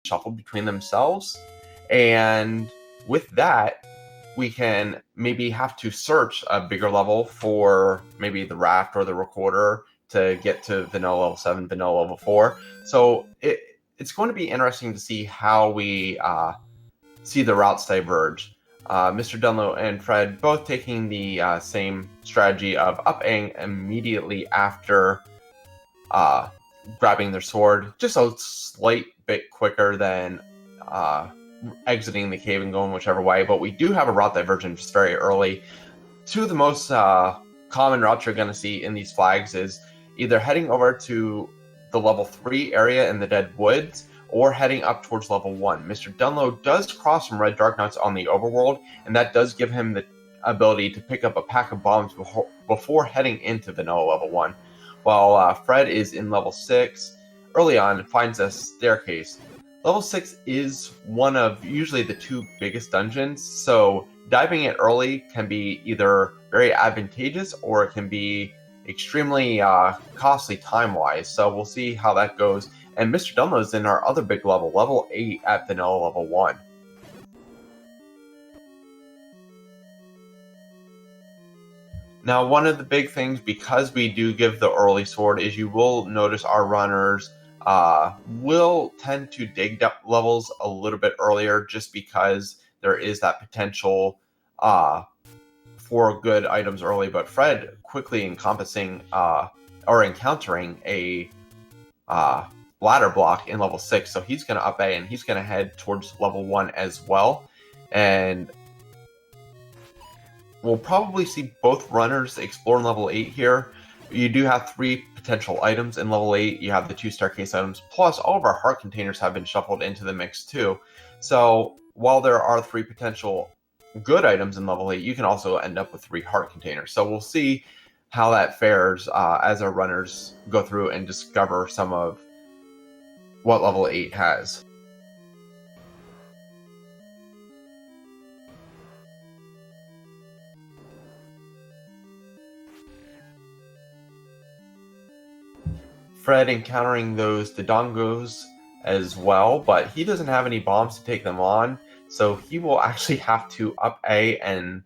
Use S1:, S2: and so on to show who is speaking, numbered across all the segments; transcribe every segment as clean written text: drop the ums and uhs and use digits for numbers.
S1: shuffled between themselves. And with that, we can maybe have to search a bigger level for maybe the raft or the recorder to get to vanilla level 7, vanilla level 4. So it's going to be interesting to see how we see the routes diverge. MrDunlo and Fred both taking the same strategy of up-Aing immediately after grabbing their sword, just a slight bit quicker than exiting the cave and going whichever way, but we do have a route divergence very early. Two of the most common routes you're going to see in these flags is either heading over to the level 3 area in the Dead Woods, or heading up towards level 1. MrDunlo does cross some red dark nuts on the overworld, and that does give him the ability to pick up a pack of bombs before heading into vanilla level 1. While Fred is in level 6, early on finds a staircase. Level 6 is one of usually the 2 biggest dungeons, so diving it early can be either very advantageous or it can be extremely costly time-wise, so we'll see how that goes. And MrDunlo is in our other big level, level 8 at vanilla level 1. Now, one of the big things, because we do give the early sword, is you will notice our runners will tend to dig levels a little bit earlier, just because there is that potential for good items early. But Fred quickly encountering a ladder block in level 6, so he's going to up A and he's going to head towards level 1 as well. And we'll probably see both runners explore in level 8 here. You do have 3 potential items in level 8. You have the 2 staircase items, plus all of our heart containers have been shuffled into the mix too. So while there are 3 potential good items in level 8, you can also end up with 3 heart containers. So we'll see how that fares as our runners go through and discover some of what level 8 has. Fred encountering those Dodongos as well, but he doesn't have any bombs to take them on, so he will actually have to up A and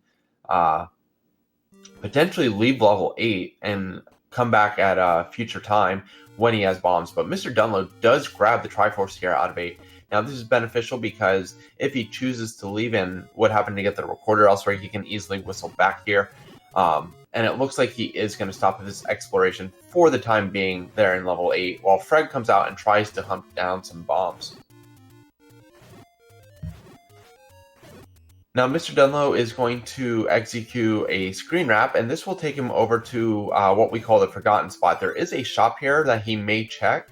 S1: potentially leave level 8 and come back at a future time when he has bombs. But MrDunlo does grab the Triforce here out of 8. Now, this is beneficial because if he chooses to leave and would happen to get the recorder elsewhere, he can easily whistle back here. And it looks like he is going to stop this exploration for the time being there in level 8, while Fred comes out and tries to hunt down some bombs. Now, MrDunlo is going to execute a screen wrap, and this will take him over to what we call the Forgotten Spot. There is a shop here that he may check.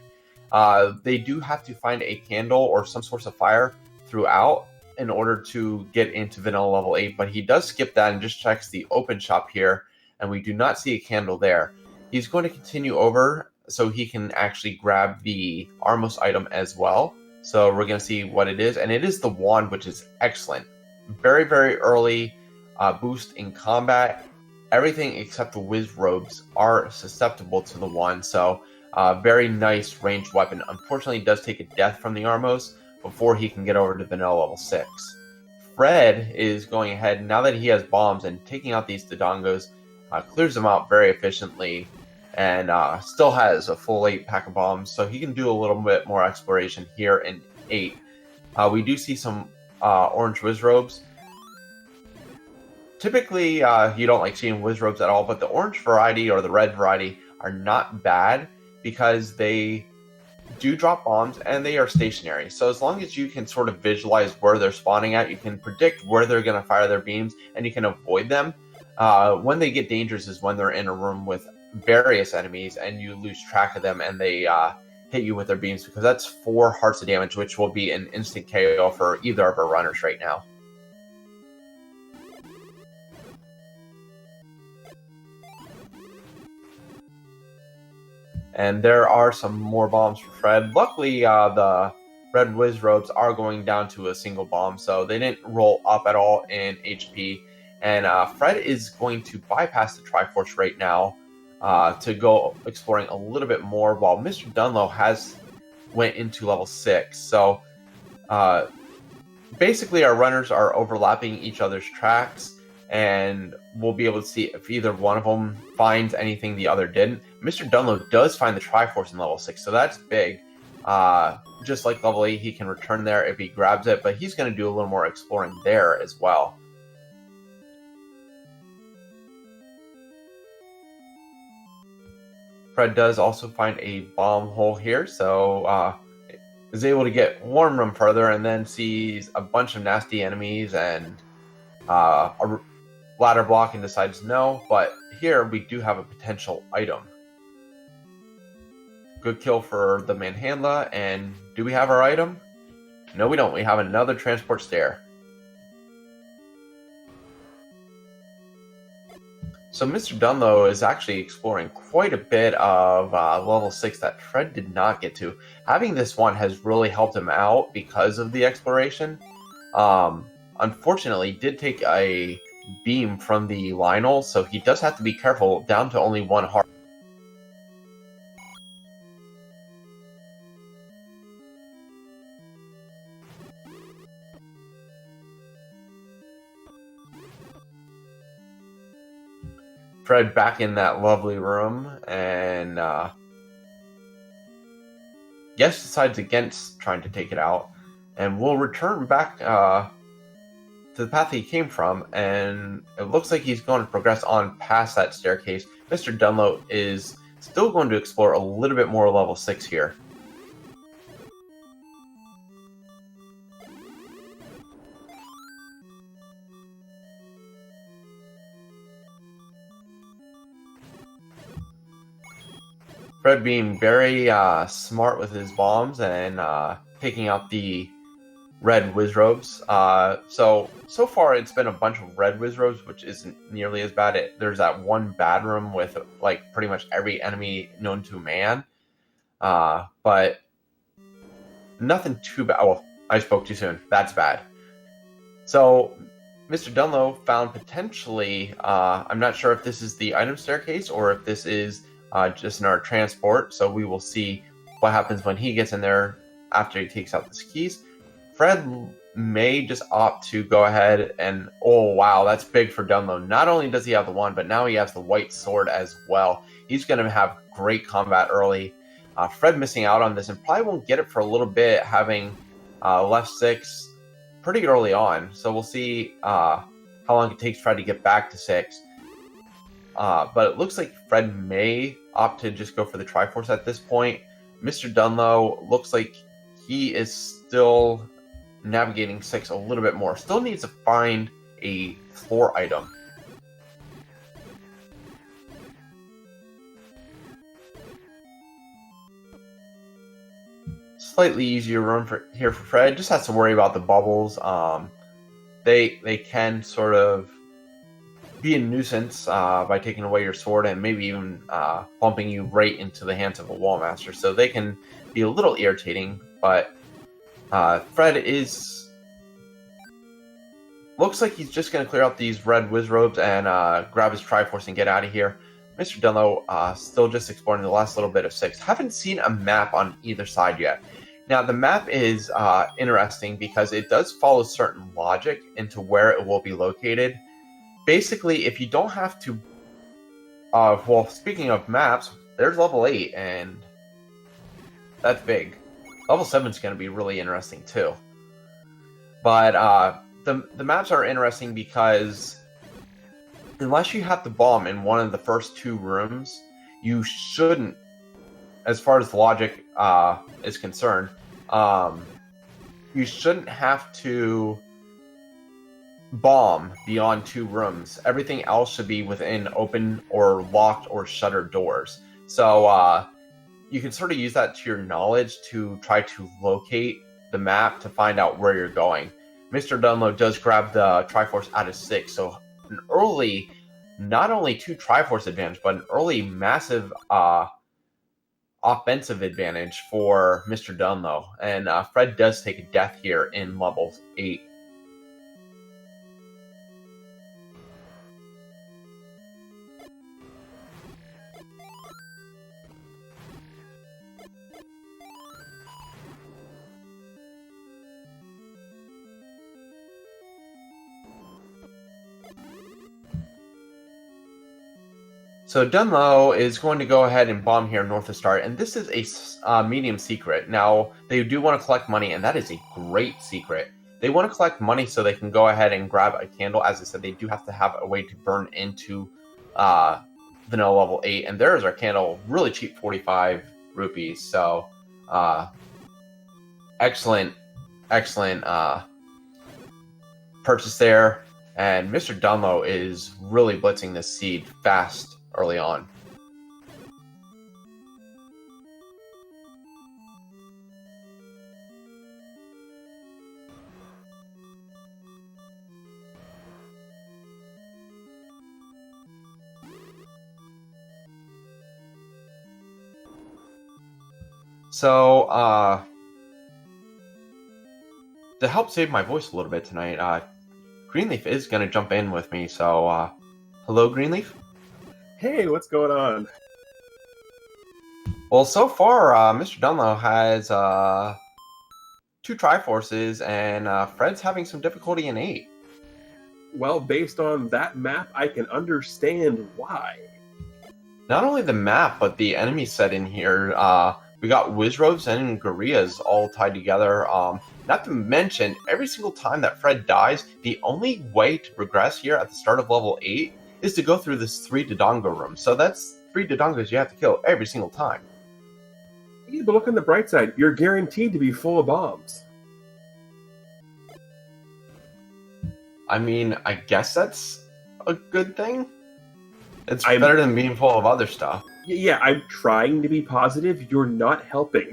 S1: They do have to find a candle or some source of fire throughout in order to get into vanilla level 8, but he does skip that and just checks the open shop here, and we do not see a candle there. He's going to continue over so he can actually grab the Armos item as well. So we're going to see what it is, and it is the wand, which is excellent. Very, very early boost in combat. Everything except the whiz robes are susceptible to the wand, so very nice ranged weapon. Unfortunately, it does take a death from the Armos before he can get over to vanilla level 6. Fred is going ahead, now that he has bombs, and taking out these Dodongos, clears them out very efficiently, and still has a full 8 pack of bombs, so he can do a little bit more exploration here in 8. We do see some orange whiz robes. Typically, you don't like seeing whiz robes at all, but the orange variety or the red variety are not bad because they do drop bombs and they are stationary. So as long as you can sort of visualize where they're spawning at, you can predict where they're going to fire their beams and you can avoid them. When they get dangerous is when they're in a room with various enemies and you lose track of them and they hit you with their beams, because that's 4 hearts of damage, which will be an instant KO for either of our runners right now. And there are some more bombs for Fred. Luckily, the red whiz robes are going down to a single bomb, so they didn't roll up at all in HP. And Fred is going to bypass the Triforce right now to go exploring a little bit more, while MrDunlo has went into level 6. So Basically, our runners are overlapping each other's tracks, and we'll be able to see if either one of them finds anything the other didn't. MrDunlo does find the Triforce in level 6, so that's big. Just like level 8, he can return there if he grabs it, but he's going to do a little more exploring there as well. Fred does also find a bomb hole here, so is able to get one room further and then sees a bunch of nasty enemies and a ladder block and decides no, but here we do have a potential item. Good kill for the manhandler, and do we have our item? No, we don't. We have another transport stair. So MrDunlo is actually exploring quite a bit of level 6 that Fred did not get to. Having this one has really helped him out because of the exploration. Unfortunately, he did take a beam from the Lionel, so he does have to be careful, down to only one heart. Fred back in that lovely room, and Yes decides against trying to take it out, and we'll return back to the path he came from, and it looks like he's going to progress on past that staircase. MrDunlo is still going to explore a little bit more level 6 here. Fred being very smart with his bombs and taking out the red Wizrobes. So far it's been a bunch of red Wizrobes, which isn't nearly as bad. There's that one bad room with like pretty much every enemy known to man. But nothing too bad. Well, I spoke too soon. That's bad. So MrDunlo found potentially, I'm not sure if this is the item staircase or if this is just in our transport, so we will see what happens when he gets in there after he takes out the keys. Fred may just opt to go ahead and, oh wow, that's big for Dunlo. Not only does he have the one, but now he has the white sword as well. He's going to have great combat early. Fred missing out on this and probably won't get it for a little bit, having left 6 pretty early on. So we'll see how long it takes Fred to get back to 6. But it looks like Fred may opt to just go for the Triforce at this point. MrDunlo looks like he is still navigating 6 a little bit more. Still needs to find a floor item. Slightly easier run here for Fred. Just has to worry about the bubbles. They can sort of be a nuisance by taking away your sword and maybe even bumping you right into the hands of a Wallmaster. So they can be a little irritating, but Fred looks like he's just going to clear out these red Wizrobes and grab his Triforce and get out of here. MrDunlo still just exploring the last little bit of 6. Haven't seen a map on either side yet. Now, the map is interesting because it does follow certain logic into where it will be located. Basically, if you don't have to... well, speaking of maps, there's level 8, and that's big. Level 7 is going to be really interesting, too. But the maps are interesting because unless you have the bomb in one of the first 2 rooms, you shouldn't, as far as the logic is concerned, you shouldn't have to bomb beyond 2 rooms. Everything else should be within open or locked or shuttered doors. So you can sort of use that to your knowledge to try to locate the map to find out where you're going. MrDunlo does grab the Triforce out of 6, so an early, not only 2 Triforce advantage, but an early massive offensive advantage for MrDunlo. And Fred does take a death here in level 8. So Dunlo is going to go ahead and bomb here north of start, and this is a medium secret. Now, they do want to collect money, and that is a great secret. They want to collect money so they can go ahead and grab a candle. As I said, they do have to have a way to burn into vanilla level 8, and there is our candle, really cheap, 45 rupees. So, excellent purchase there. And MrDunlo is really blitzing this seed fast early on. So, to help save my voice a little bit tonight, Greenleaf is going to jump in with me. So, hello, Greenleaf.
S2: Hey, what's going on?
S1: Well, so far, MrDunlo has 2 Triforces, and Fred's having some difficulty in 8.
S2: Well, based on that map, I can understand why.
S1: Not only the map, but the enemy set in here. We got Wizrobes and Gorillas all tied together. Not to mention, every single time that Fred dies, the only way to progress here at the start of level 8 is to go through this 3 Dodongo room. So that's 3 Dodongos you have to kill every single time.
S2: Yeah, but look on the bright side. You're guaranteed to be full of bombs.
S1: I mean, I guess that's a good thing. It's better than being full of other stuff.
S2: Yeah, I'm trying to be positive. You're not helping.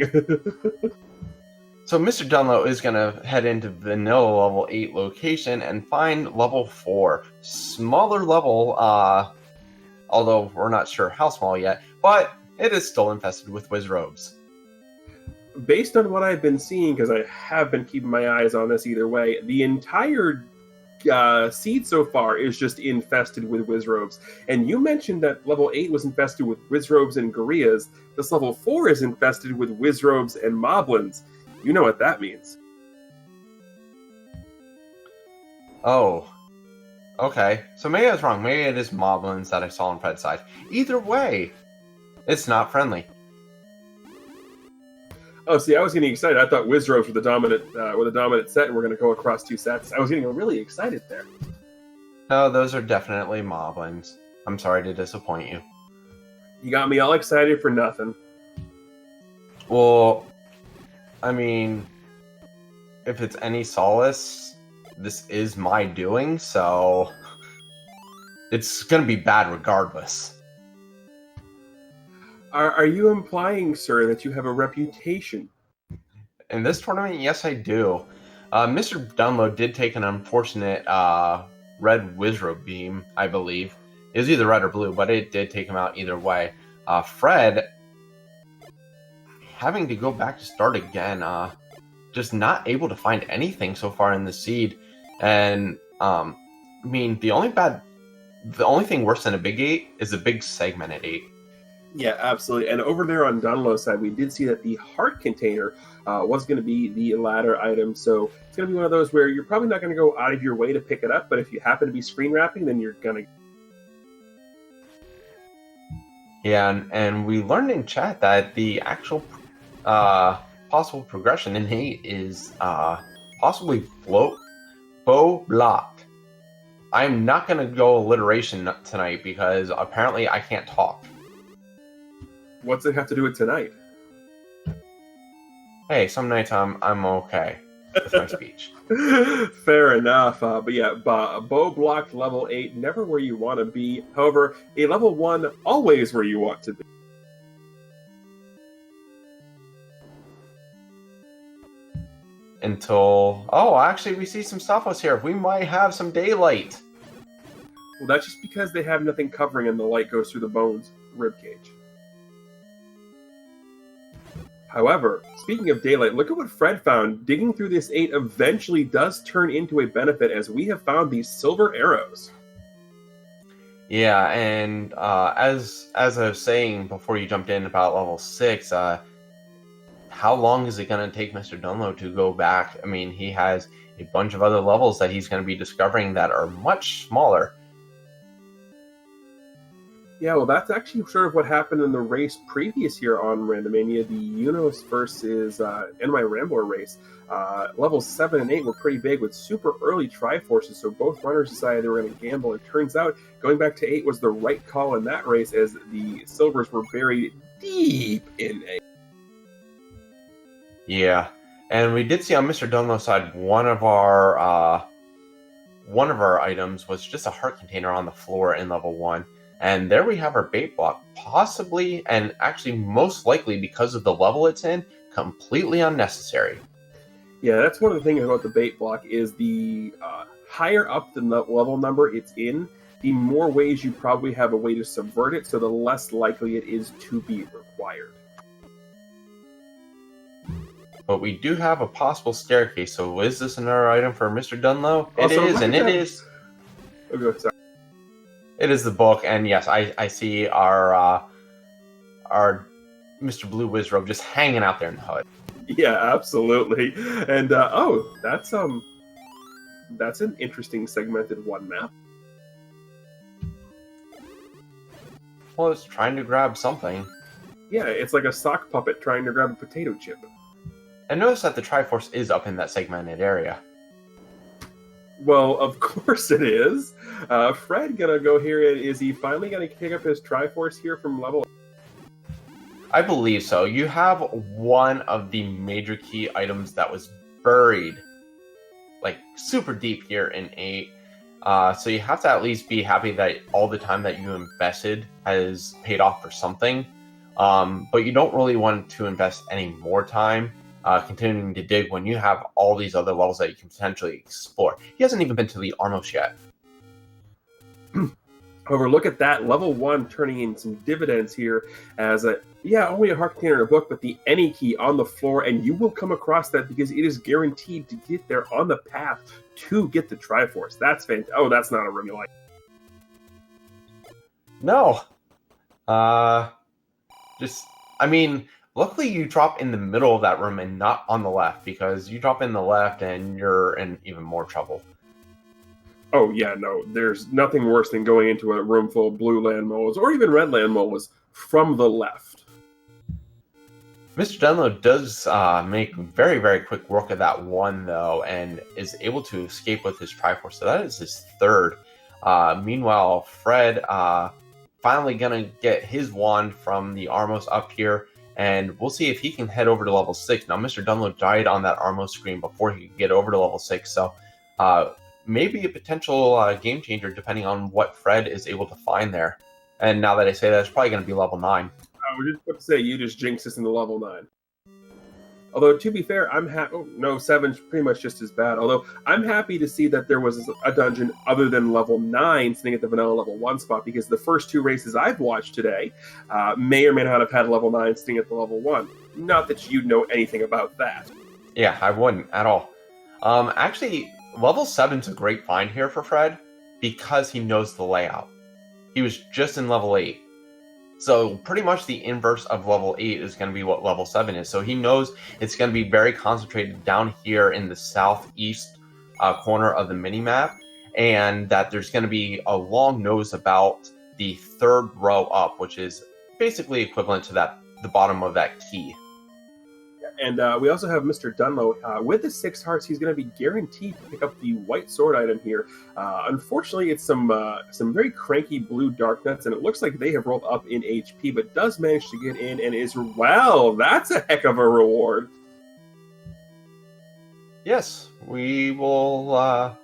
S1: So MrDunlo is going to head into vanilla level 8 location and find level 4. Smaller level, although we're not sure how small yet, but it is still infested with Wizrobes.
S2: Based on what I've been seeing, because I have been keeping my eyes on this either way, the entire seed so far is just infested with Wizrobes. And you mentioned that level 8 was infested with Wizrobes and Gorillas. This level 4 is infested with Wizrobes and Moblins. You know what that means.
S1: Oh. Okay. So maybe I was wrong. Maybe it is Moblins that I saw on Fred's side. Either way, it's not friendly.
S2: Oh, see, I was getting excited. I thought Wizrobes were the dominant set, and we're going to go across 2 sets. I was getting really excited there.
S1: No, those are definitely Moblins. I'm sorry to disappoint you.
S2: You got me all excited for nothing.
S1: Well, I mean, if it's any solace, this is my doing, so it's going to be bad regardless.
S2: Are you implying, sir, that you have a reputation?
S1: In this tournament, yes, I do. MrDunlo did take an unfortunate red Wizrobe beam, I believe. It was either red or blue, but it did take him out either way. Fred, having to go back to start again, just not able to find anything so far in the seed. And, I mean, the only thing worse than a big 8 is a big segmented 8.
S2: Yeah, absolutely. And over there on Dunlo's side, we did see that the heart container was going to be the ladder item. So it's going to be one of those where you're probably not going to go out of your way to pick it up, but if you happen to be screen wrapping, then you're going to...
S1: Yeah, and we learned in chat that the actual possible progression in 8 is possibly bow blocked. I'm not going to go alliteration tonight because apparently I can't talk.
S2: What's it have to do with tonight?
S1: Hey, some nights I'm okay with my speech.
S2: Fair enough. But yeah, bow blocked level 8, never where you want to be. However, a level 1, always where you want to be.
S1: Until... Oh, actually, we see some Sophos here. We might have some daylight.
S2: Well, that's just because they have nothing covering and the light goes through the bones ribcage. However, speaking of daylight, look at what Fred found. Digging through this 8 eventually does turn into a benefit, as we have found these silver arrows.
S1: Yeah, and as I was saying before you jumped in about level 6, how long is it going to take MrDunlo to go back? I mean, he has a bunch of other levels that he's going to be discovering that are much smaller.
S2: Yeah, well, that's actually sort of what happened in the race previous here on Randomania, the Unos versus NY Rambler race. Levels 7 and 8 were pretty big with super early Triforces, so both runners decided they were going to gamble. It turns out going back to 8 was the right call in that race, as the Silvers were buried deep in 8.
S1: Yeah, and we did see on MrDunlo's side one of our items was just a heart container on the floor in level 1. And there we have our bait block, possibly, and actually most likely because of the level it's in, completely unnecessary.
S2: Yeah, that's one of the things about the bait block is the higher up the level number it's in, the more ways you probably have a way to subvert it, so the less likely it is to be required.
S1: But we do have a possible staircase, so is this another item for MrDunlo? It
S2: Also,
S1: is, and it is.
S2: Okay, sorry.
S1: It is the book, and yes, I see our Mr. Blue Wizrobe just hanging out there in the HUD.
S2: Yeah, absolutely. And oh, that's an interesting segmented one map.
S1: Well, it's trying to grab something.
S2: Yeah, it's like a sock puppet trying to grab a potato chip.
S1: And notice that the Triforce is up in that segmented area.
S2: Well, of course it is. Fred gonna go here. Is he finally gonna kick up his Triforce here from level?
S1: I believe so. You have one of the major key items that was buried, like super deep here in 8. So you have to at least be happy that all the time that you invested has paid off for something. But you don't really want to invest any more time continuing to dig when you have all these other levels that you can potentially explore. He hasn't even been to the Armos yet.
S2: However, look at that, level 1 turning in some dividends here as only a heart container in a book, but the any key on the floor, and you will come across that because it is guaranteed to get there on the path to get the Triforce. That's fantastic. Oh, that's not a room you like.
S1: No. Luckily you drop in the middle of that room and not on the left, because you drop in the left and you're in even more trouble.
S2: Oh, yeah, no. There's nothing worse than going into a room full of blue land molas, or even red land molas, from the left.
S1: MrDunlo does make very, very quick work of that one, though, and is able to escape with his Triforce. So that is his third. Meanwhile, Fred finally going to get his wand from the Armos up here, and we'll see if he can head over to level 6. Now, MrDunlo died on that Armos screen before he could get over to level 6, so maybe a potential game changer depending on what Fred is able to find there. And now that I say that, it's probably going to be level 9.
S2: I was just about to say, you just jinxed us into level 9. Although, to be fair, I'm happy. Oh, no, 7's pretty much just as bad. Although, I'm happy to see that there was a dungeon other than level 9 sitting at the vanilla level 1 spot, because the first 2 races I've watched today may or may not have had level 9 sitting at the level 1. Not that you'd know anything about that.
S1: Yeah, I wouldn't at all. Actually, level 7's a great find here for Fred because he knows the layout. He was just in level 8. So pretty much the inverse of level 8 is going to be what level 7 is. So he knows it's going to be very concentrated down here in the southeast corner of the minimap, and that there's going to be a long nose about the 3rd row up, which is basically equivalent to the bottom of that key.
S2: And we also have MrDunlo. With the 6 hearts, he's going to be guaranteed to pick up the white sword item here. Unfortunately, it's some very cranky blue dark nuts, and it looks like they have rolled up in HP, but does manage to get in and is, well, that's a heck of a reward.
S1: Yes, we will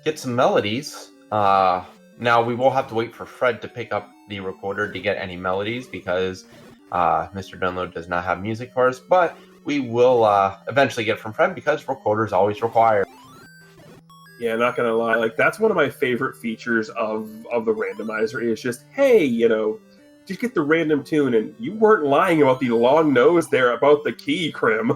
S1: get some melodies. Now, we will have to wait for Fred to pick up the recorder to get any melodies, because MrDunlo does not have music for us, but we will eventually get it from Fred because recorder is always required.
S2: Yeah, not gonna lie, like that's one of my favorite features of the randomizer is just, hey, just get the random tune, and you weren't lying about the long nose there about the key, Krim.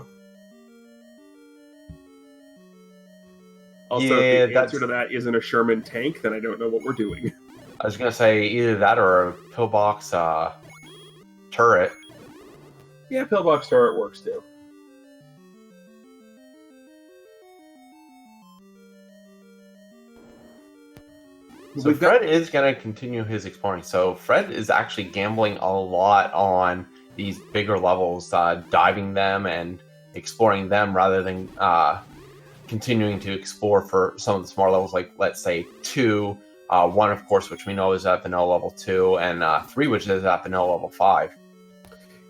S2: Also, if the answer to that isn't a Sherman tank, then I don't know what we're doing.
S1: I was gonna say either that or a pillbox turret.
S2: Yeah, pillbox turret works too.
S1: So Fred is going to continue his exploring. So Fred is actually gambling a lot on these bigger levels, diving them and exploring them rather than continuing to explore for some of the smaller levels, like let's say 2, 1 of course, which we know is at vanilla level 2, and 3, which is at vanilla level 5.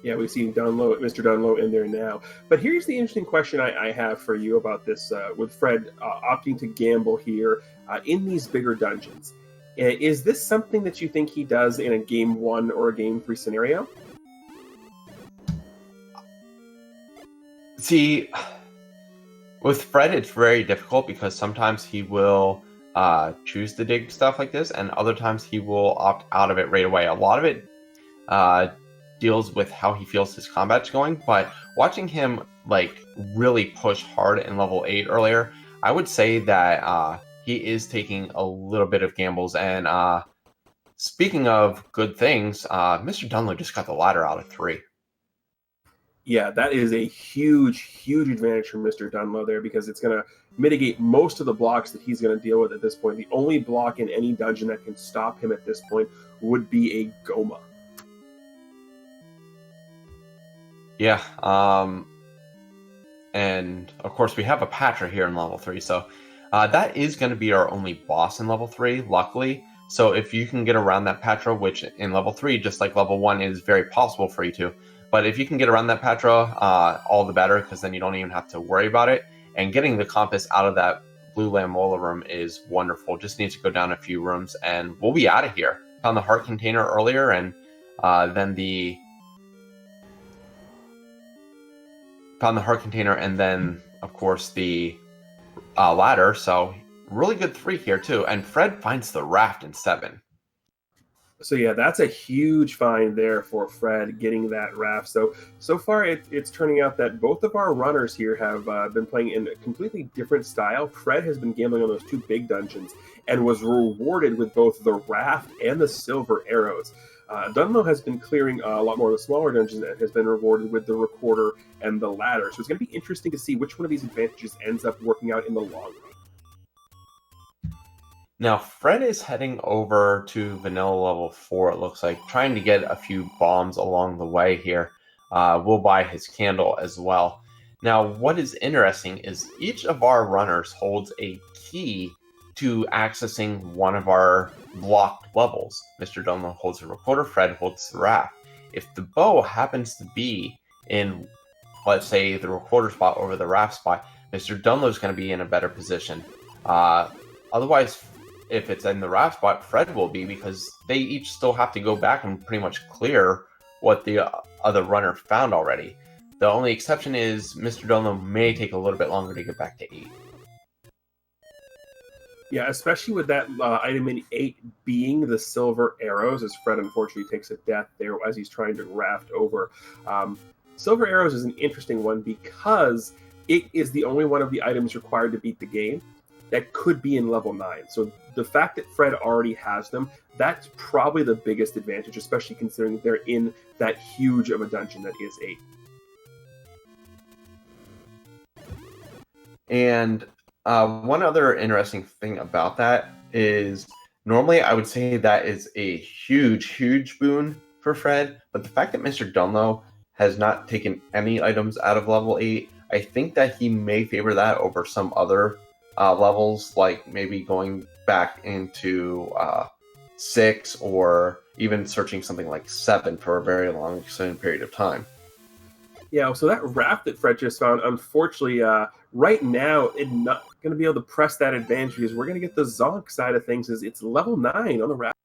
S2: Yeah, we see MrDunlo in there now. But here's the interesting question I have for you about this, with Fred opting to gamble here in these bigger dungeons. Is this something that you think he does in a game 1 or a game 3 scenario?
S1: See, with Fred, it's very difficult because sometimes he will choose to dig stuff like this, and other times he will opt out of it right away. A lot of it deals with how he feels his combat's going, but watching him like really push hard in level 8 earlier, I would say that he is taking a little bit of gambles. And speaking of good things, MrDunlo just got the ladder out of 3.
S2: Yeah, that is a huge, huge advantage for MrDunlo there, because it's going to mitigate most of the blocks that he's going to deal with at this point. The only block in any dungeon that can stop him at this point would be a Goma.
S1: Yeah, and of course we have a Patra here in level 3, so that is going to be our only boss in level 3, luckily. So if you can get around that Patra, which in level 3, just like level 1, is very possible for you to, but if you can get around that Patra, all the better, because then you don't even have to worry about it. And getting the compass out of that blue Lamola room is wonderful. Just needs to go down a few rooms, and we'll be out of here. Found the heart container earlier, and then found the heart container, and then of course the ladder. So really good 3 here too. And Fred finds the raft in 7.
S2: So yeah, that's a huge find there for Fred, getting that raft. So far it's turning out that both of our runners here have been playing in a completely different style. Fred has been gambling on those 2 big dungeons and was rewarded with both the raft and the silver arrows. Dunlo has been clearing a lot more of the smaller dungeons and has been rewarded with the recorder and the ladder. So it's going to be interesting to see which one of these advantages ends up working out in the long run.
S1: Now, Fred is heading over to vanilla level 4, it looks like, trying to get a few bombs along the way here. We'll buy his candle as well. Now, what is interesting is each of our runners holds a key to accessing one of our blocked levels. MrDunlo holds the recorder, Fred holds the raft. If the bow happens to be in, let's say, the recorder spot over the raft spot, MrDunlo is going to be in a better position. Otherwise, if it's in the raft spot, Fred will be, because they each still have to go back and pretty much clear what the other runner found already. The only exception is MrDunlo may take a little bit longer to get back to 8.
S2: Yeah, especially with that item in 8 being the silver arrows, as Fred unfortunately takes a death there as he's trying to raft over. Silver arrows is an interesting one because it is the only one of the items required to beat the game that could be in level 9. So the fact that Fred already has them, that's probably the biggest advantage, especially considering they're in that huge of a dungeon that is 8.
S1: And one other interesting thing about that is normally I would say that is a huge, huge boon for Fred, but the fact that MrDunlo has not taken any items out of level 8, I think that he may favor that over some other levels, like maybe going back into 6 or even searching something like 7 for a very long extended period of time.
S2: Yeah, so that raft that Fred just found, unfortunately, right now, it's not going to be able to press that advantage because we're going to get the Zonk side of things. Is it's level 9 on the raft.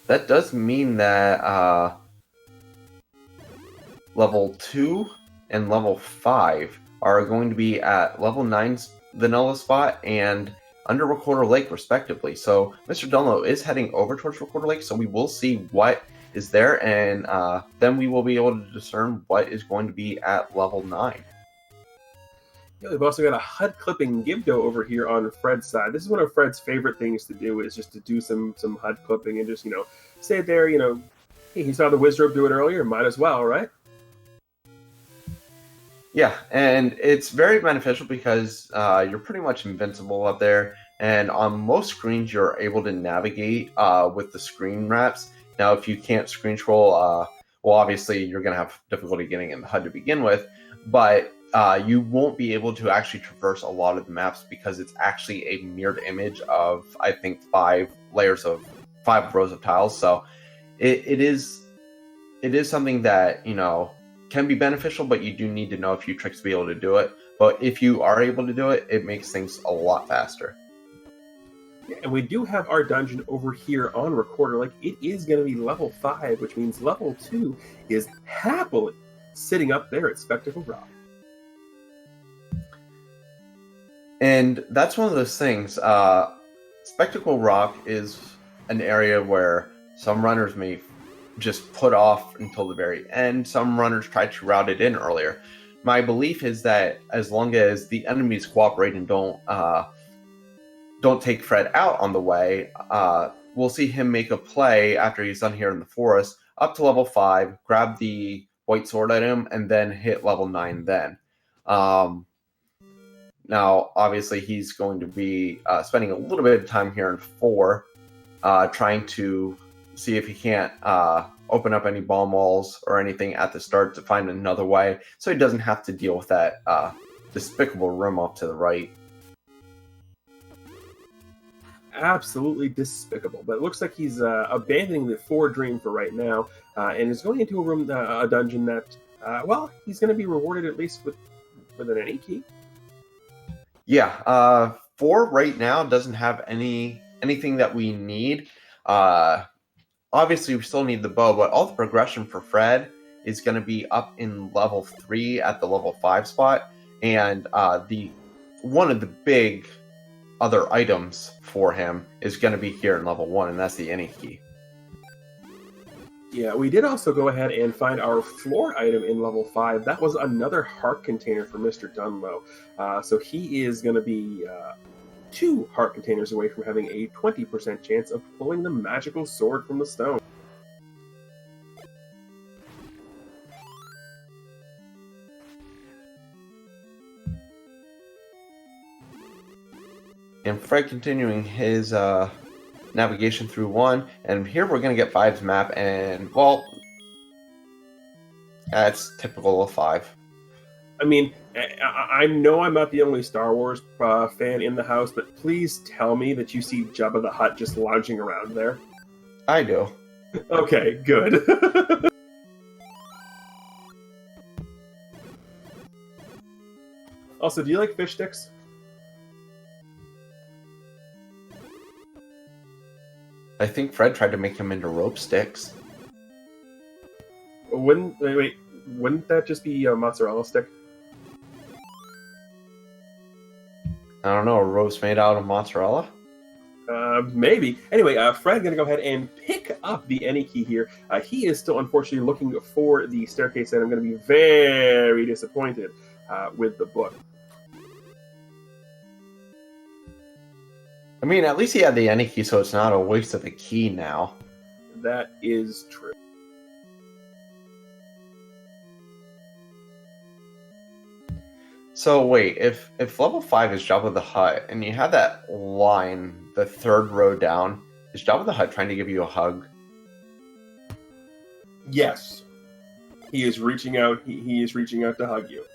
S1: That does mean that level 2 and level 5 are going to be at level 9's vanilla spot and under Recorder Lake, respectively. So MrDunlo is heading over towards Recorder Lake, so we will see what is there, and then we will be able to discern what is going to be at level 9.
S2: Yeah, we've also got a HUD clipping Gibdo over here on Fred's side. This is one of Fred's favorite things to do, is just to do some HUD clipping and just, say there, hey, he saw the Wizrobe do it earlier, might as well, right?
S1: Yeah, and it's very beneficial because you're pretty much invincible up there. And on most screens, you're able to navigate with the screen wraps. Now, if you can't screen scroll, well, obviously you're going to have difficulty getting in the HUD to begin with, but you won't be able to actually traverse a lot of the maps because it's actually a mirrored image of, I think, 5 rows of tiles. So it is something that, can be beneficial, but you do need to know a few tricks to be able to do it. But if you are able to do it, it makes things a lot faster.
S2: And we do have our dungeon over here on recorder. Like, it is going to be level 5, which means level 2 is happily sitting up there at Spectacle Rock.
S1: And that's one of those things. Spectacle Rock is an area where some runners may just put off until the very end. Some runners try to route it in earlier. My belief is that as long as the enemies cooperate and don't take Fred out on the way, we'll see him make a play after he's done here in the forest, up to level 5, grab the white sword item, and then hit level 9 then. Now, obviously, he's going to be spending a little bit of time here in 4, trying to see if he can't open up any bomb walls or anything at the start to find another way, so he doesn't have to deal with that despicable room off to the right.
S2: Absolutely despicable, but it looks like he's abandoning the 4 dream for right now, and is going into a dungeon that, he's going to be rewarded at least with an any key.
S1: Yeah, 4 right now doesn't have anything that we need. Obviously, we still need the bow, but all the progression for Fred is going to be up in level 3 at the level 5 spot, and one of the big other items for him is going to be here in level 1, and that's the any key.
S2: Yeah, we did also go ahead and find our floor item in level 5. That was another heart container for MrDunlo. So he is going to be 2 heart containers away from having a 20% chance of pulling the magical sword from the stone.
S1: And Fred continuing his navigation through 1, and here we're going to get 5's map, and, well, that's typical of 5.
S2: I mean, I know I'm not the only Star Wars fan in the house, but please tell me that you see Jabba the Hutt just lounging around there.
S1: I do.
S2: Okay, good. Also, do you like fish sticks?
S1: I think Fred tried to make him into rope sticks.
S2: Wouldn't that just be a mozzarella stick?
S1: I don't know, a rope's made out of mozzarella?
S2: Maybe. Anyway, Fred's going to go ahead and pick up the any key here. He is still, unfortunately, looking for the staircase, and I'm going to be very disappointed with the book.
S1: I mean, at least he had the any key, so it's not a waste of a key now.
S2: That is true.
S1: So wait, if level 5 is Jabba the Hutt, and you have that line, the 3rd row down, is Jabba the Hutt trying to give you a hug?
S2: Yes. He is reaching out. He is reaching out to hug you.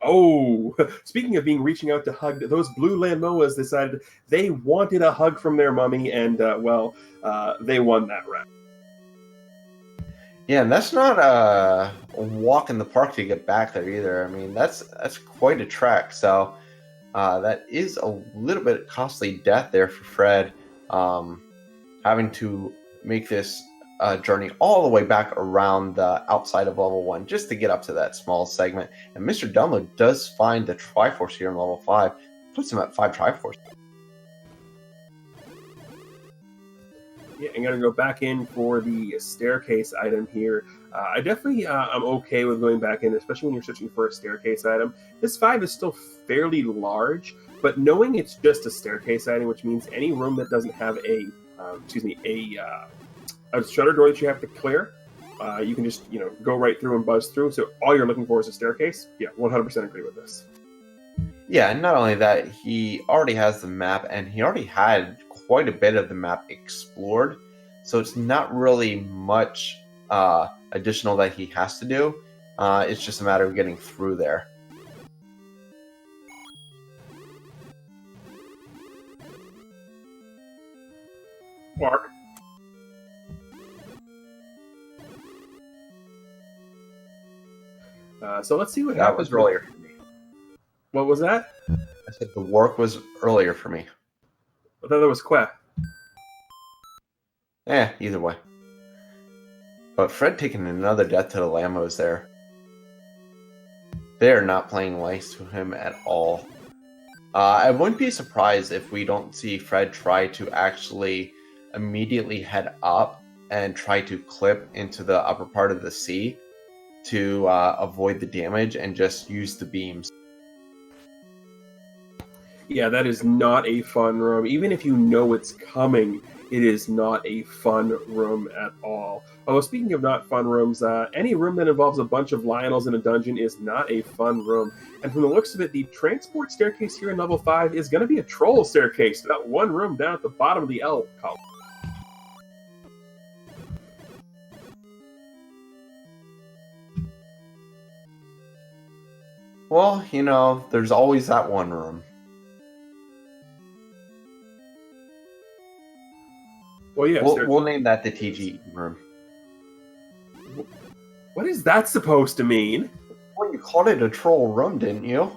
S2: Oh, speaking of reaching out to hug, those blue Lanmoas decided they wanted a hug from their mummy, and, they won that round.
S1: Yeah, and that's not a walk in the park to get back there either. I mean, that's quite a trek. So that is a little bit costly death there for Fred, having to make this journey all the way back around the outside of level 1 just to get up to that small segment. And MrDunlo does find the Triforce here in level 5, puts him at 5 Triforce.
S2: Yeah, I'm going to go back in for the staircase item here. I definitely am okay with going back in, especially when you're searching for a staircase item. This 5 is still fairly large, but knowing it's just a staircase item, which means any room that doesn't have a shutter door that you have to clear, you can just go right through and buzz through. So all you're looking for is a staircase. Yeah, 100% agree with this.
S1: Yeah, and not only that, he already has the map, and he already had quite a bit of the map explored, so it's not really much additional that he has to do. It's just a matter of getting through there.
S2: Mark. So let's see what
S1: That
S2: happens.
S1: was earlier for me.
S2: What was that?
S1: I said the work was earlier for me.
S2: I thought that was Queh.
S1: Either way. But Fred taking another death to the Lambos there. They are not playing nice to him at all. I wouldn't be surprised if we don't see Fred try to actually immediately head up and try to clip into the upper part of the sea to avoid the damage and just use the beams.
S2: Yeah, that is not a fun room. Even if you know it's coming, it is not a fun room at all. Oh, speaking of not fun rooms, any room that involves a bunch of Lionels in a dungeon is not a fun room. And from the looks of it, the transport staircase here in level 5 is going to be a troll staircase. That one room down at the bottom of the L column.
S1: Well, you know, there's always that one room.
S2: Well, yes.
S1: We'll name that the TG room.
S2: What is that supposed to mean?
S1: Well, you called it a troll room, didn't you?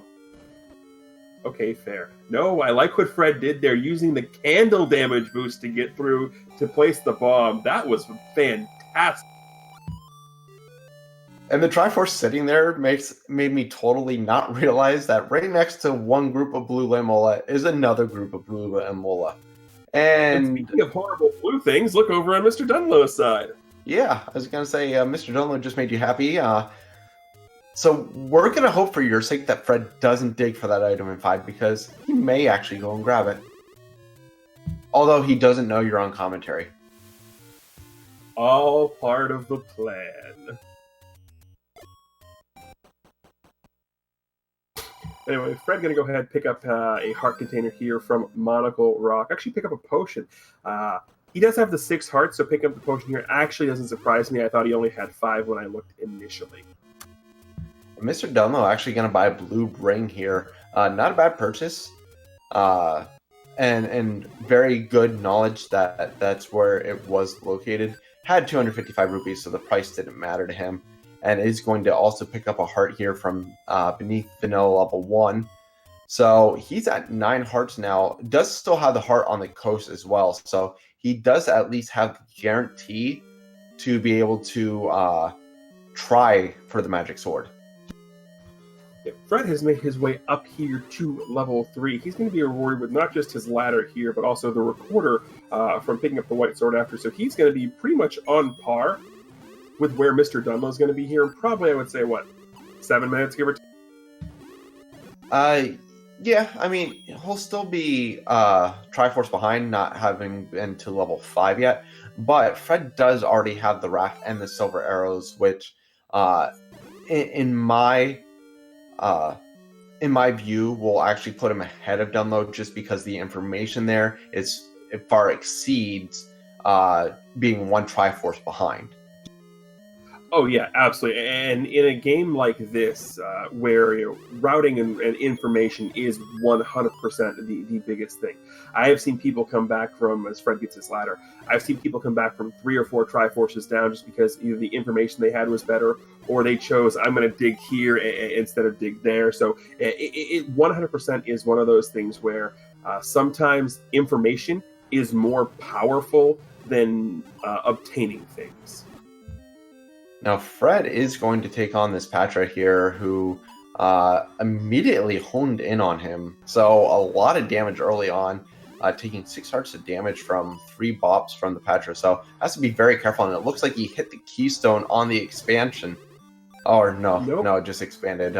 S2: Okay, fair. No, I like what Fred did there, using the candle damage boost to get through to place the bomb. That was fantastic.
S1: And the Triforce sitting there made me totally not realize that right next to one group of blue Lamola is another group of blue Lamola.
S2: And speaking of horrible blue things, look over on MrDunlo's side.
S1: Yeah, I was going to say, MrDunlo just made you happy. So we're going to hope for your sake that Fred doesn't dig for that item in 5, because he may actually go and grab it. Although he doesn't know you're on commentary.
S2: All part of the plan. Anyway, Fred going to go ahead and pick up a heart container here from Monocle Rock. Actually, pick up a potion. He does have the 6 hearts, so picking up the potion here actually doesn't surprise me. I thought he only had 5 when I looked initially.
S1: MrDunlo actually going to buy a blue ring here. Not a bad purchase. And very good knowledge that that's where it was located. Had 255 rupees, so the price didn't matter to him. And is going to also pick up a heart here from beneath vanilla level 1. So he's at 9 hearts now. Does still have the heart on the coast as well. So he does at least have the guarantee to be able to try for the magic sword.
S2: Yeah, Fred has made his way up here to level 3. He's going to be rewarded with not just his ladder here, but also the recorder from picking up the white sword after. So he's going to be pretty much on par with where MrDunlo is going to be here. Probably, I would say, 7 minutes, give or take?
S1: Yeah, I mean, he'll still be Triforce behind, not having been to level 5 yet. But Fred does already have the raft and the silver arrows, which, in my view, will actually put him ahead of Dunlo, just because the information there it far exceeds being one Triforce behind.
S2: Oh yeah, absolutely. And in a game like this, where routing and information is 100% the biggest thing, I have seen people come back from, as Fred gets his ladder, I've seen people come back from 3 or 4 Triforces down just because either the information they had was better, or they chose, I'm going to dig here instead of dig there. So it 100% is one of those things where sometimes information is more powerful than obtaining things.
S1: Now, Fred is going to take on this Patra here, who immediately honed in on him. So a lot of damage early on, taking 6 hearts of damage from 3 bops from the Patra. So has to be very careful. And it looks like he hit the keystone on the expansion. Or no,
S2: Nope.
S1: No, it just expanded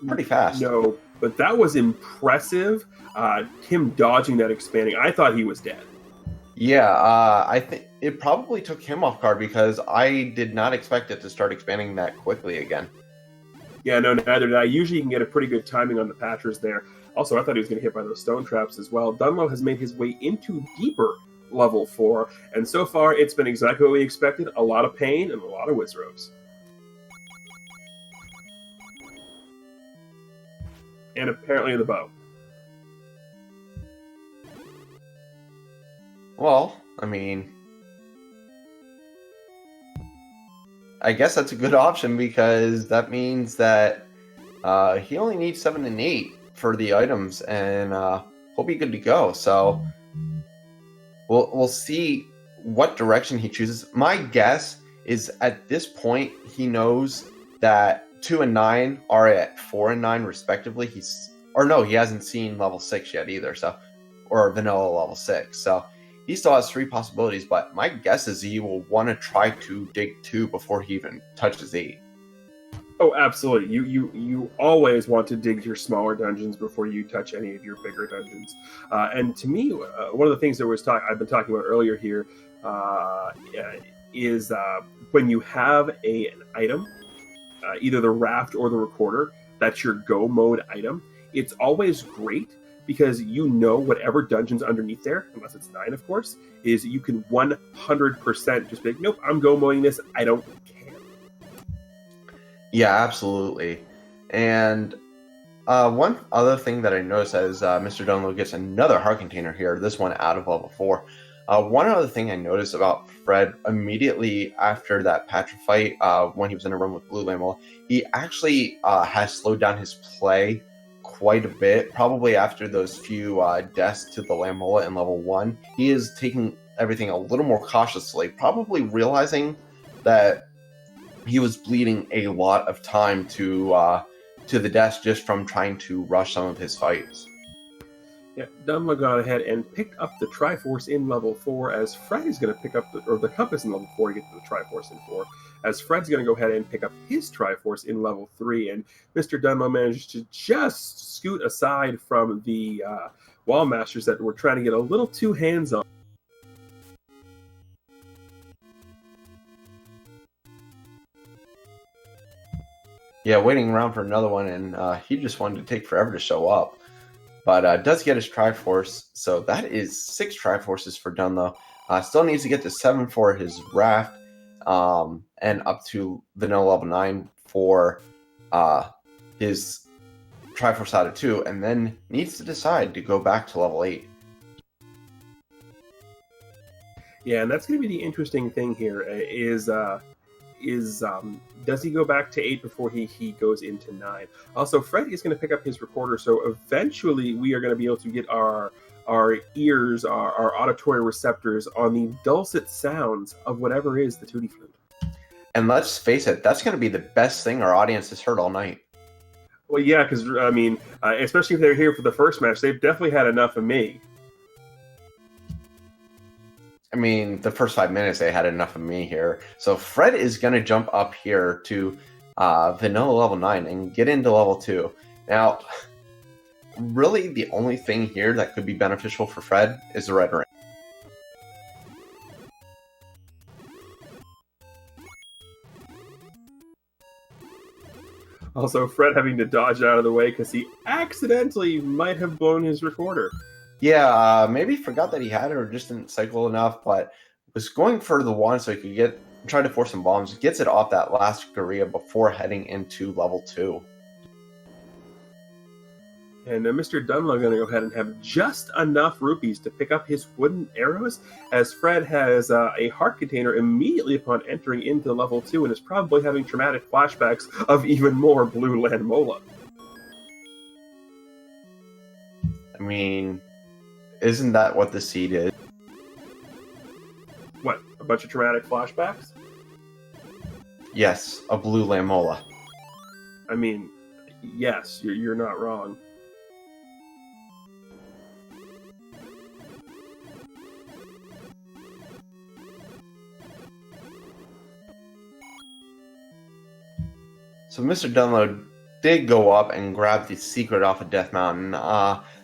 S1: pretty fast.
S2: No, but that was impressive. Him dodging that expanding. I thought he was dead.
S1: Yeah, I think it probably took him off guard, because I did not expect it to start expanding that quickly again.
S2: Yeah, no, neither did I. Usually you can get a pretty good timing on the patchers there. Also, I thought he was going to hit by those stone traps as well. Dunlo has made his way into deeper level 4, and so far it's been exactly what we expected. A lot of pain and a lot of Wizrobes. And apparently the bow.
S1: Well, I mean, I guess that's a good option because that means that he only needs 7 and 8 for the items, and he'll be good to go. So we'll see what direction he chooses. My guess is at this point he knows that 2 and 9 are at 4 and 9 respectively. He hasn't seen level 6 yet either. So, or vanilla level 6. So he still has 3 possibilities. But my guess is he will want to try to dig 2 before he even touches 8.
S2: Oh, absolutely. You always want to dig your smaller dungeons before you touch any of your bigger dungeons. And to me, one of the things that I've been talking about earlier here is when you have an item, either the raft or the recorder, that's your go mode item. It's always great because you know whatever dungeon's underneath there, unless it's 9, of course, is you can 100% just be like, nope, I'm go moding this. I don't care.
S1: Yeah, absolutely. And one other thing that I noticed is MrDunlo gets another heart container here, this one out of level 4. One other thing I noticed about Fred immediately after that Patra fight, when he was in a room with Blue Lamola, he actually has slowed down his play quite a bit. Probably after those few deaths to the Lamola in level 1, he is taking everything a little more cautiously, probably realizing that he was bleeding a lot of time to the death just from trying to rush some of his fights.
S2: Yeah, Dunlo got ahead and picked up the Triforce in level 4 as Fred is going to pick up the Compass in level 4 to get to the Triforce in 4, as Fred's going to go ahead and pick up his Triforce in level 3, and Mr. Dunlo managed to just scoot aside from the Wall Masters that were trying to get a little too hands-on.
S1: Yeah, waiting around for another one, and he just wanted to take forever to show up. But does get his Triforce, so that is 6 Triforces for Dunlo. Still needs to get to 7 for his Raft, and up to vanilla level 9 for his Triforce out of 2, and then needs to decide to go back to level 8.
S2: Yeah, and that's going to be the interesting thing here, is does he go back to 8 before he goes into 9? Also, Fred is going to pick up his recorder, so eventually we are going to be able to get our ears, our auditory receptors on the dulcet sounds of whatever is the Tutti Flute.
S1: And let's face it, that's going to be the best thing our audience has heard all night.
S2: Well, yeah, because, I mean, especially if they're here for the first match, they've definitely had enough of me.
S1: I mean, the first 5 minutes, they had enough of me here. So Fred is going to jump up here to vanilla level 9 and get into level 2. Now, really the only thing here that could be beneficial for Fred is the red ring.
S2: Also, Fred having to dodge out of the way because he accidentally might have blown his recorder.
S1: Yeah, maybe forgot that he had it or just didn't cycle enough, but was going for the wand so he could try to force some bombs. Gets it off that last Korea before heading into level 2.
S2: And Mr. Dunlo going to go ahead and have just enough rupees to pick up his wooden arrows, as Fred has a heart container immediately upon entering into level 2 and is probably having traumatic flashbacks of even more Blue Lamola.
S1: I mean, isn't that what the seed is?
S2: What, a bunch of traumatic flashbacks?
S1: Yes, a Blue Lamola.
S2: I mean, yes, you're not wrong.
S1: So Mr. Dunlo did go up and grab the secret off of Death Mountain.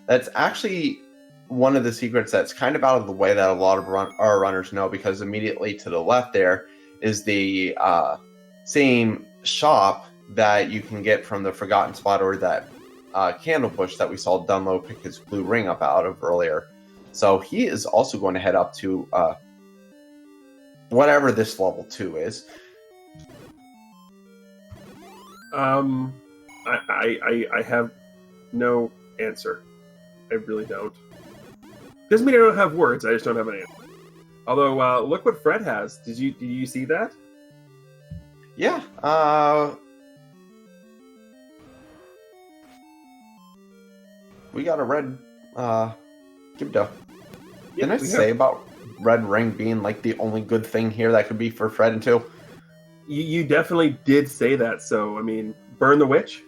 S1: That's actually one of the secrets that's kind of out of the way that a lot of our runners know, because immediately to the left there is the same shop that you can get from the Forgotten Spot or that candle bush that we saw Dunlo pick his blue ring up out of earlier. So he is also going to head up to whatever this level 2 is.
S2: I have no answer. I really don't. Doesn't mean I don't have words. I just don't have an answer. Although, look what Fred has. Did you see that?
S1: Yeah. We got a red Gibdo. Didn't I say about red ring being like the only good thing here that could be for Fred and 2?
S2: You definitely did say that. So I mean, burn the witch.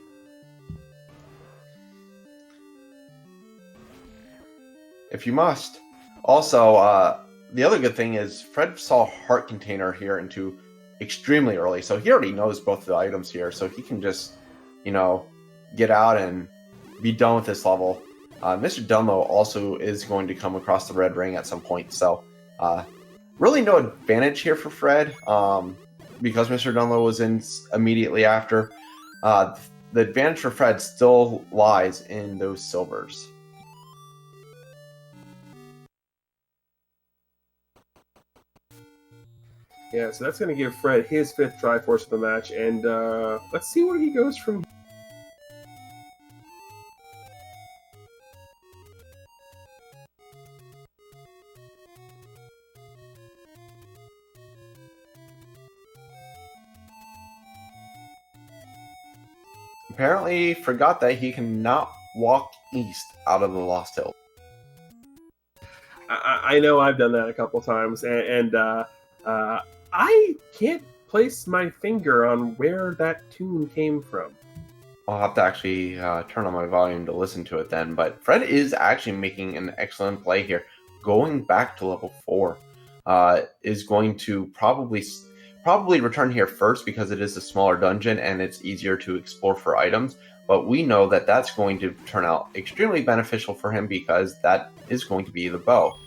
S1: If you must. Also, the other good thing is Fred saw Heart Container here into extremely early, so he already knows both the items here, so he can just, get out and be done with this level. MrDunlo also is going to come across the red ring at some point, so really no advantage here for Fred, because MrDunlo was in immediately after. The advantage for Fred still lies in those silvers.
S2: Yeah, so that's going to give Fred his 5th Triforce of the match, and let's see where he goes from.
S1: Apparently forgot that he cannot walk east out of the Lost Hill.
S2: I know I've done that a couple times, and I can't place my finger on where that tune came from.
S1: I'll have to actually turn on my volume to listen to it then. But Fred is actually making an excellent play here. Going back to level 4 is going to probably return here first because it is a smaller dungeon and it's easier to explore for items. But we know that that's going to turn out extremely beneficial for him because that is going to be the bow.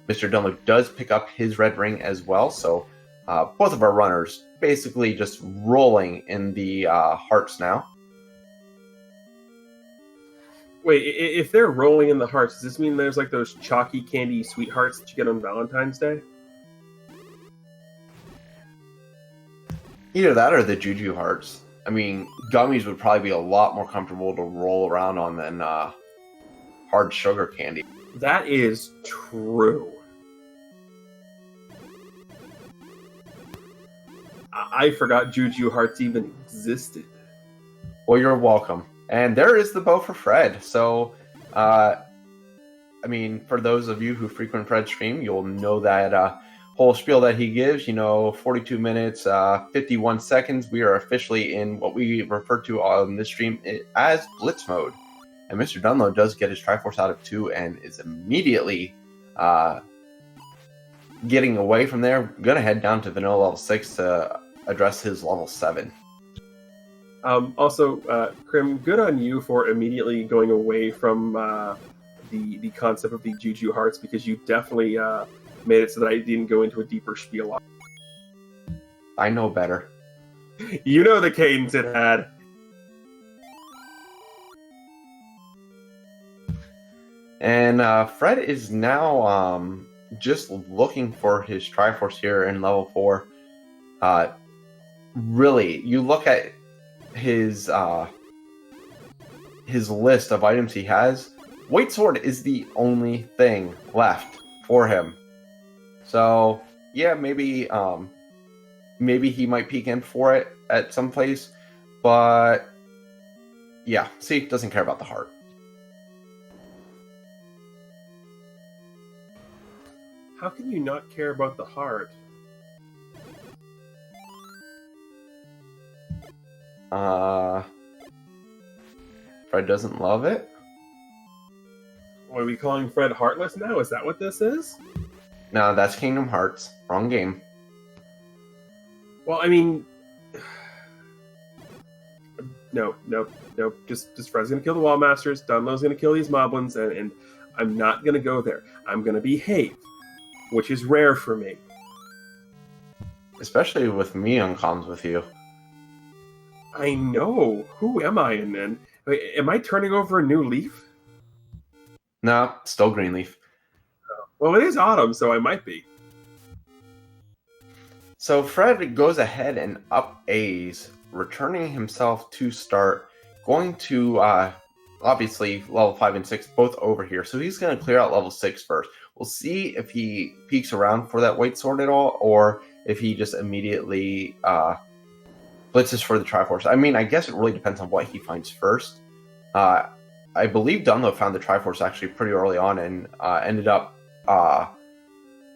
S1: MrDunlo does pick up his red ring as well, so both of our runners basically just rolling in the hearts now.
S2: Wait, if they're rolling in the hearts, does this mean there's like those chalky candy sweethearts that you get on Valentine's Day?
S1: Either that or the Juju hearts. I mean, gummies would probably be a lot more comfortable to roll around on than hard sugar candy.
S2: That is true. I forgot Juju hearts even existed.
S1: Well, you're welcome. And there is the bow for Fred. So, I mean, for those of you who frequent Fred's stream, you'll know that whole spiel that he gives, 42 minutes, 51 seconds. We are officially in what we refer to on this stream as Blitz mode. And MrDunlo does get his Triforce out of 2 and is immediately getting away from there. Going to head down to Vanilla level 6 to address his level 7.
S2: Also, Krim, good on you for immediately going away from the concept of the Juju hearts, because you definitely made it so that I didn't go into a deeper spiel on it.
S1: I know better.
S2: You know the cadence it had.
S1: And Fred is now just looking for his Triforce here in level 4. Really, you look at his list of items he has. White Sword is the only thing left for him. So yeah, maybe he might peek in for it at some place, but yeah, see, doesn't care about the heart.
S2: How can you not care about the heart?
S1: Fred doesn't love it?
S2: Are we calling Fred heartless now? Is that what this is?
S1: No, that's Kingdom Hearts. Wrong game.
S2: Well, I mean... No. Just Fred's gonna kill the Wall Masters, Dunlo's gonna kill these Moblins, and I'm not gonna go there. I'm gonna behave, which is rare for me.
S1: Especially with me on comms with you.
S2: I know. Who am I in then? Wait, am I turning over a new leaf?
S1: No, still Greenleaf.
S2: Well, it is autumn, so I might be.
S1: So Fred goes ahead and up A's, returning himself to start, going to obviously level 5 and 6 both over here. So he's going to clear out level 6 first. We'll see if he peeks around for that white sword at all, or if he just immediately blitzes for the Triforce. I mean, I guess it really depends on what he finds first. I believe Dunlo found the Triforce actually pretty early on and ended up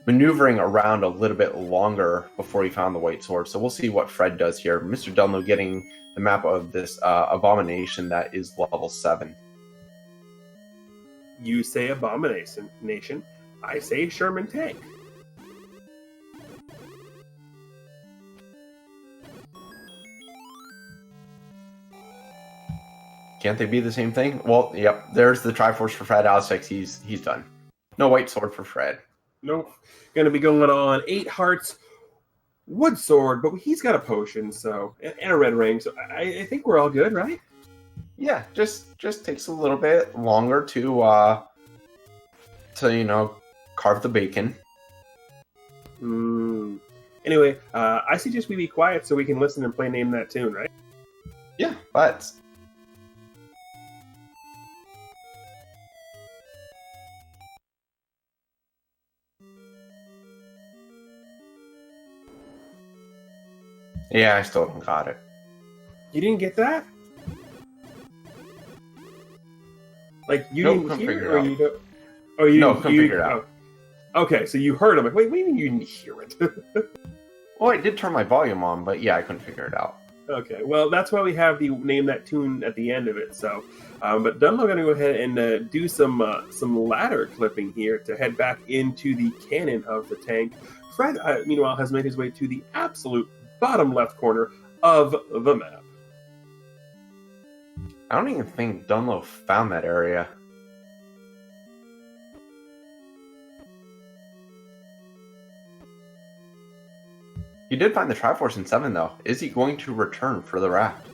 S1: maneuvering around a little bit longer before he found the white sword. So we'll see what Fred does here. MrDunlo getting the map of this abomination that is level 7.
S2: You say abomination, nation. I say Sherman tank.
S1: Can't they be the same thing? Well, yep. There's the Triforce for Fred. Alex, he's done. No white sword for Fred.
S2: Nope. Going to be going on 8 hearts, wood sword, but he's got a potion, so and a red ring. So I think we're all good, right?
S1: Yeah, just takes a little bit longer to carve the bacon.
S2: Anyway, I suggest we be quiet so we can listen and play Name That Tune, right?
S1: Yeah, but yeah, I still don't got it.
S2: You didn't get that? Like you
S1: Nope,
S2: didn't
S1: couldn't
S2: hear
S1: figure
S2: it, or
S1: it out.
S2: you don't? Oh, you
S1: No,
S2: didn't-
S1: couldn't
S2: you-
S1: figure it out.
S2: oh. Okay, so you heard him. Like, wait, what do you mean you didn't hear it?
S1: Well, I did turn my volume on, but yeah, I couldn't figure it out.
S2: Okay, well, that's why we have the Name That Tune at the end of it. So, but Dunlo going to go ahead and do some ladder clipping here to head back into the cannon of the tank. Fred, meanwhile, has made his way to the absolute bottom left corner of the map.
S1: I don't even think Dunlo found that area. He did find the Triforce in 7, though. Is he going to return for the raft?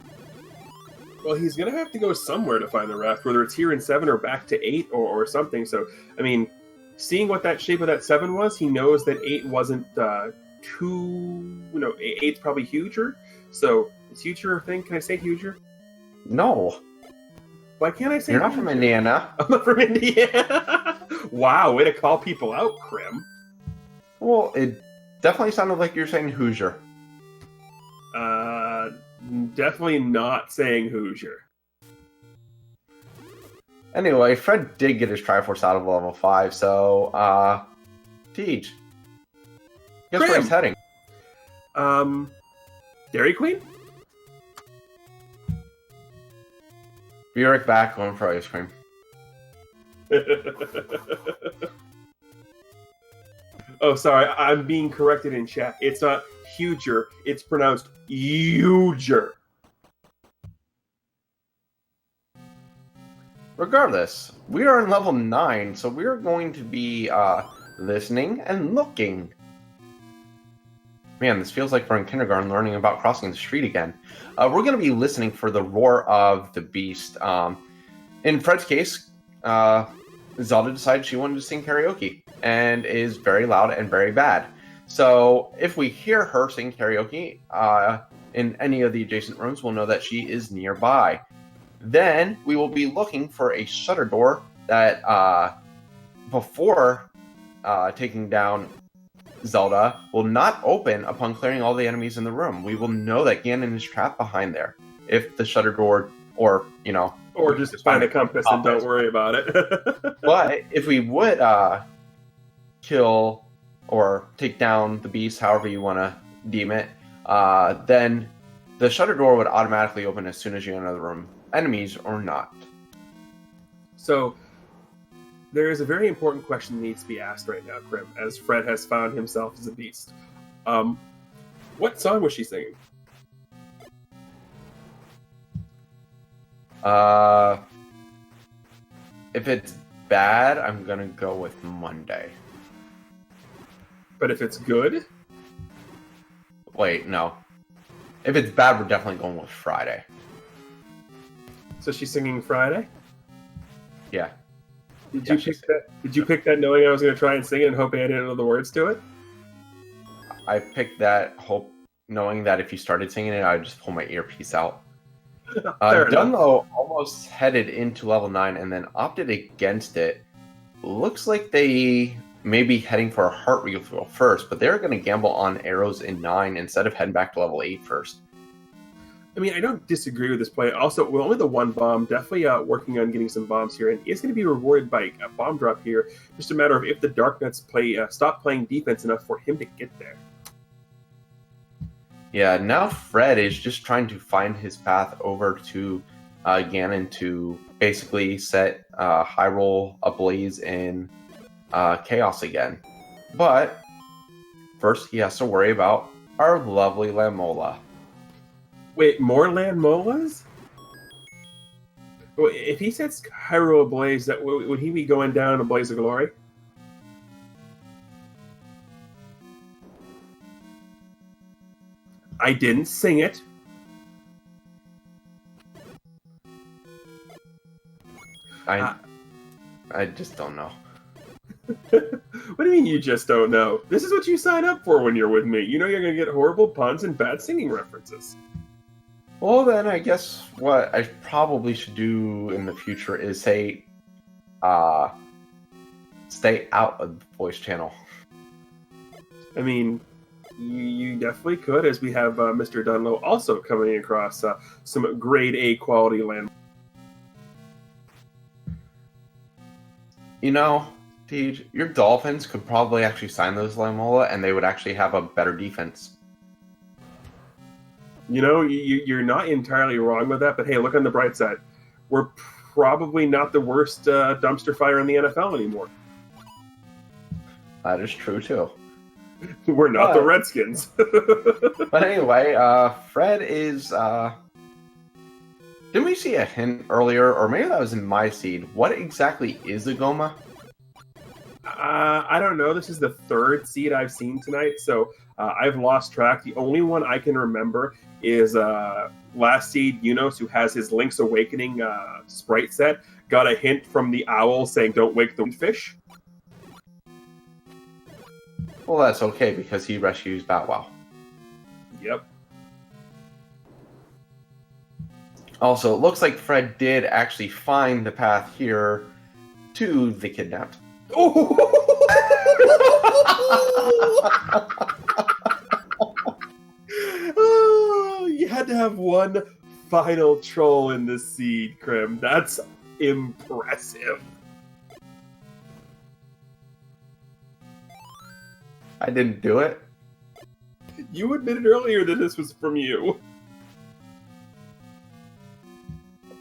S2: Well, he's going to have to go somewhere to find the raft, whether it's here in 7 or back to 8 or something. So, I mean, seeing what that shape of that 7 was, he knows that 8 wasn't too... 8's probably huger. So, is huger a thing? Can I say huger?
S1: No.
S2: Why can't I say
S1: You're not
S2: huger?
S1: from Indiana.
S2: I'm not from Indiana. Wow, way to call people out, Krim.
S1: Well, it definitely sounded like you're saying Hoosier.
S2: Definitely not saying Hoosier.
S1: Anyway, Fred did get his Triforce out of level 5, so, Tej. Guess where he's heading?
S2: Dairy Queen?
S1: Be right back, going for ice cream.
S2: Oh, sorry, I'm being corrected in chat. It's not huger, it's pronounced huger.
S1: Regardless, we are in level 9, so we're going to be listening and looking. Man, this feels like we're in kindergarten learning about crossing the street again. We're going to be listening for the roar of the beast. In Fred's case, Zelda decided she wanted to sing karaoke and is very loud and very bad. So if we hear her sing karaoke in any of the adjacent rooms, we'll know that she is nearby. Then we will be looking for a shutter door that, before taking down Zelda, will not open upon clearing all the enemies in the room. We will know that Ganon is trapped behind there if the shutter door, or
S2: just find a compass and don't worry about it.
S1: But if we would kill or take down the beast, however you want to deem it, then the shutter door would automatically open as soon as you enter the room, enemies or not.
S2: So, there is a very important question that needs to be asked right now, Krim, as Fred has found himself as a beast. What song was she singing?
S1: If it's bad, I'm gonna go with Monday.
S2: But if it's good?
S1: Wait, no. If it's bad, we're definitely going with Friday.
S2: So she's singing Friday?
S1: Yeah.
S2: Did you pick that knowing I was going to try and sing it and hoping I didn't know the words to it?
S1: I picked that hope knowing that if you started singing it, I'd just pull my earpiece out. Dunlo almost headed into level 9 and then opted against it. Looks like they may be heading for a heart refill first, but they're going to gamble on arrows in 9 instead of heading back to level 8 first.
S2: I mean, I don't disagree with this play. Also, with only the one bomb, definitely working on getting some bombs here, and is going to be rewarded by a bomb drop here. Just a matter of if the Dark Nuts stop playing defense enough for him to get there.
S1: Yeah, now Fred is just trying to find his path over to Ganon to basically set Hyrule ablaze in chaos again. But first, he has to worry about our lovely Lamola.
S2: Wait, more land molas? If he sets Hyrule ablaze, would he be going down in a blaze of glory? I didn't sing it.
S1: I just don't know.
S2: What do you mean you just don't know? This is what you sign up for when you're with me. You know you're going to get horrible puns and bad singing references.
S1: Well, then I guess what I probably should do in the future is say, stay out of the voice channel.
S2: I mean, you definitely could, as we have MrDunlo also coming across some grade A quality land.
S1: You know, Tej, your Dolphins could probably actually sign those Lamola, and they would actually have a better defense.
S2: You know, you're not entirely wrong with that, but hey, look on the bright side. We're probably not the worst dumpster fire in the NFL anymore.
S1: That is true, too.
S2: We're not the Redskins.
S1: But anyway, Fred is... Didn't we see a hint earlier, or maybe that was in my seed? What exactly is a Goma?
S2: I don't know. This is the third seed I've seen tonight, so I've lost track. The only one I can remember is last seed, Yunos, who has his Link's Awakening sprite set, got a hint from the owl saying, "Don't wake the fish."
S1: Well, that's okay, because he rescues Bow Wow.
S2: Yep.
S1: Also, it looks like Fred did actually find the path here to the kidnapped.
S2: Oh! Oh, you had to have one final troll in this seed, Krim. That's impressive.
S1: I didn't do it.
S2: You admitted earlier that this was from you.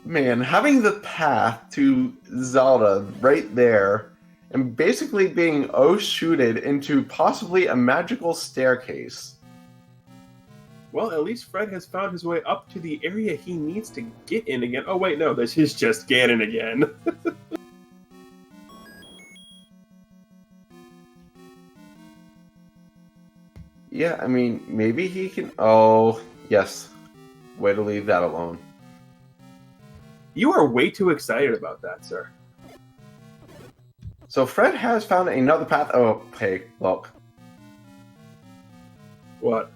S1: Man, having the path to Zelda right there and basically being shooted into possibly a magical staircase.
S2: Well, at least Fred has found his way up to the area he needs to get in again. Oh, wait, no, this is just Ganon again.
S1: Yeah, I mean, maybe he can... Oh, yes. Way to leave that alone.
S2: You are way too excited about that, sir.
S1: So Fred has found another path. Oh, hey, look.
S2: What?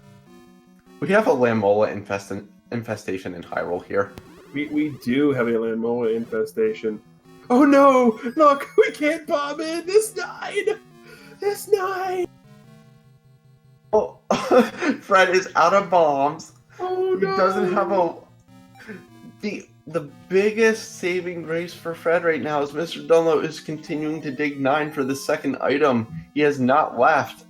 S1: We have a Lamola infestation in Hyrule here.
S2: We do have a Lamola infestation. Oh no! Look, we can't bomb in! This died! This died!
S1: Oh, Fred is out of bombs.
S2: Oh no!
S1: He doesn't have a... The biggest saving grace for Fred right now is MrDunlo is continuing to dig 9 for the second item. He has not left.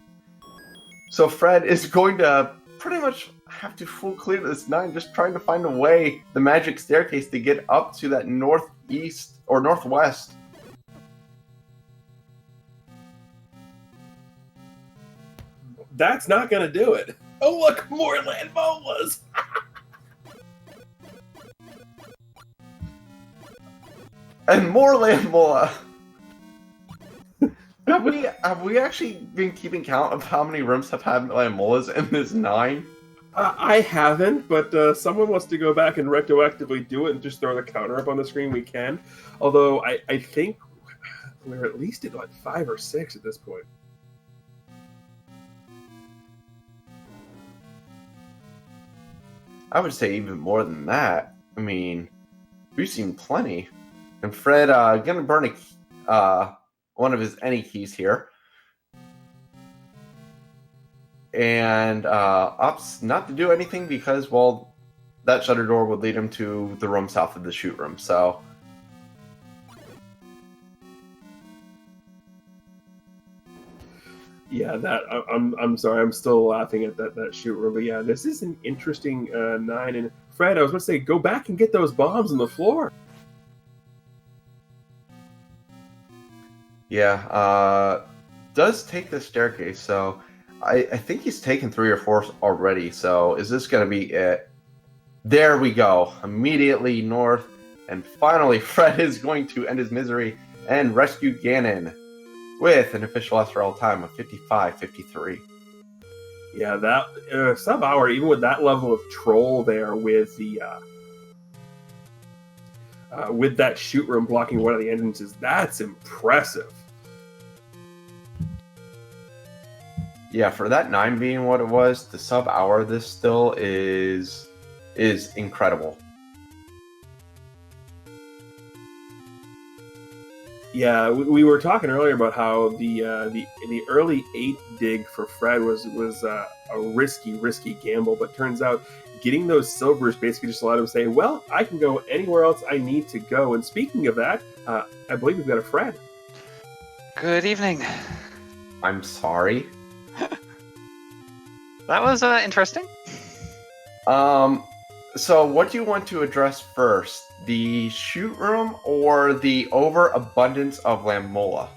S1: So Fred is going to pretty much have to full clear this 9, just trying to find a way, the magic staircase, to get up to that northeast or northwest.
S2: That's not gonna do it. Oh look, more Lamolas!
S1: And more Lamola. Have we actually been keeping count of how many rooms have had Lamolas in this 9?
S2: I haven't, but someone wants to go back and retroactively do it and just throw the counter up on the screen. We can, although I think we're at least at like 5 or 6 at this point.
S1: I would say even more than that. I mean, we've seen plenty. And Fred gonna burn one of his any keys here. And opts not to do anything because, well, that shutter door would lead him to the room south of the shoot room. So
S2: Yeah, that I'm sorry, I'm still laughing at that shoot room. But yeah, this is an interesting 9. And Fred, I was going to say, go back and get those bombs on the floor.
S1: yeah, does take the staircase. So I think he's taken 3 or 4 already. So is this gonna be it? There we go. Immediately north, and finally Fred is going to end his misery and rescue Ganon with an official SRL time of 55:53.
S2: Yeah, that sub-hour, even with that level of troll there with the with that shoot room blocking one of the entrances, that's impressive.
S1: Yeah, for that 9 being what it was, the sub hour this still is incredible.
S2: Yeah, we were talking earlier about how the early 8 dig for Fred was a risky gamble, but turns out getting those silvers basically just allowed him to say, well, I can go anywhere else I need to go. And speaking of that, I believe we've got a Fred.
S3: Good evening.
S1: I'm sorry.
S3: That was interesting.
S1: So what do you want to address first? The shoot room or the overabundance of Lammola?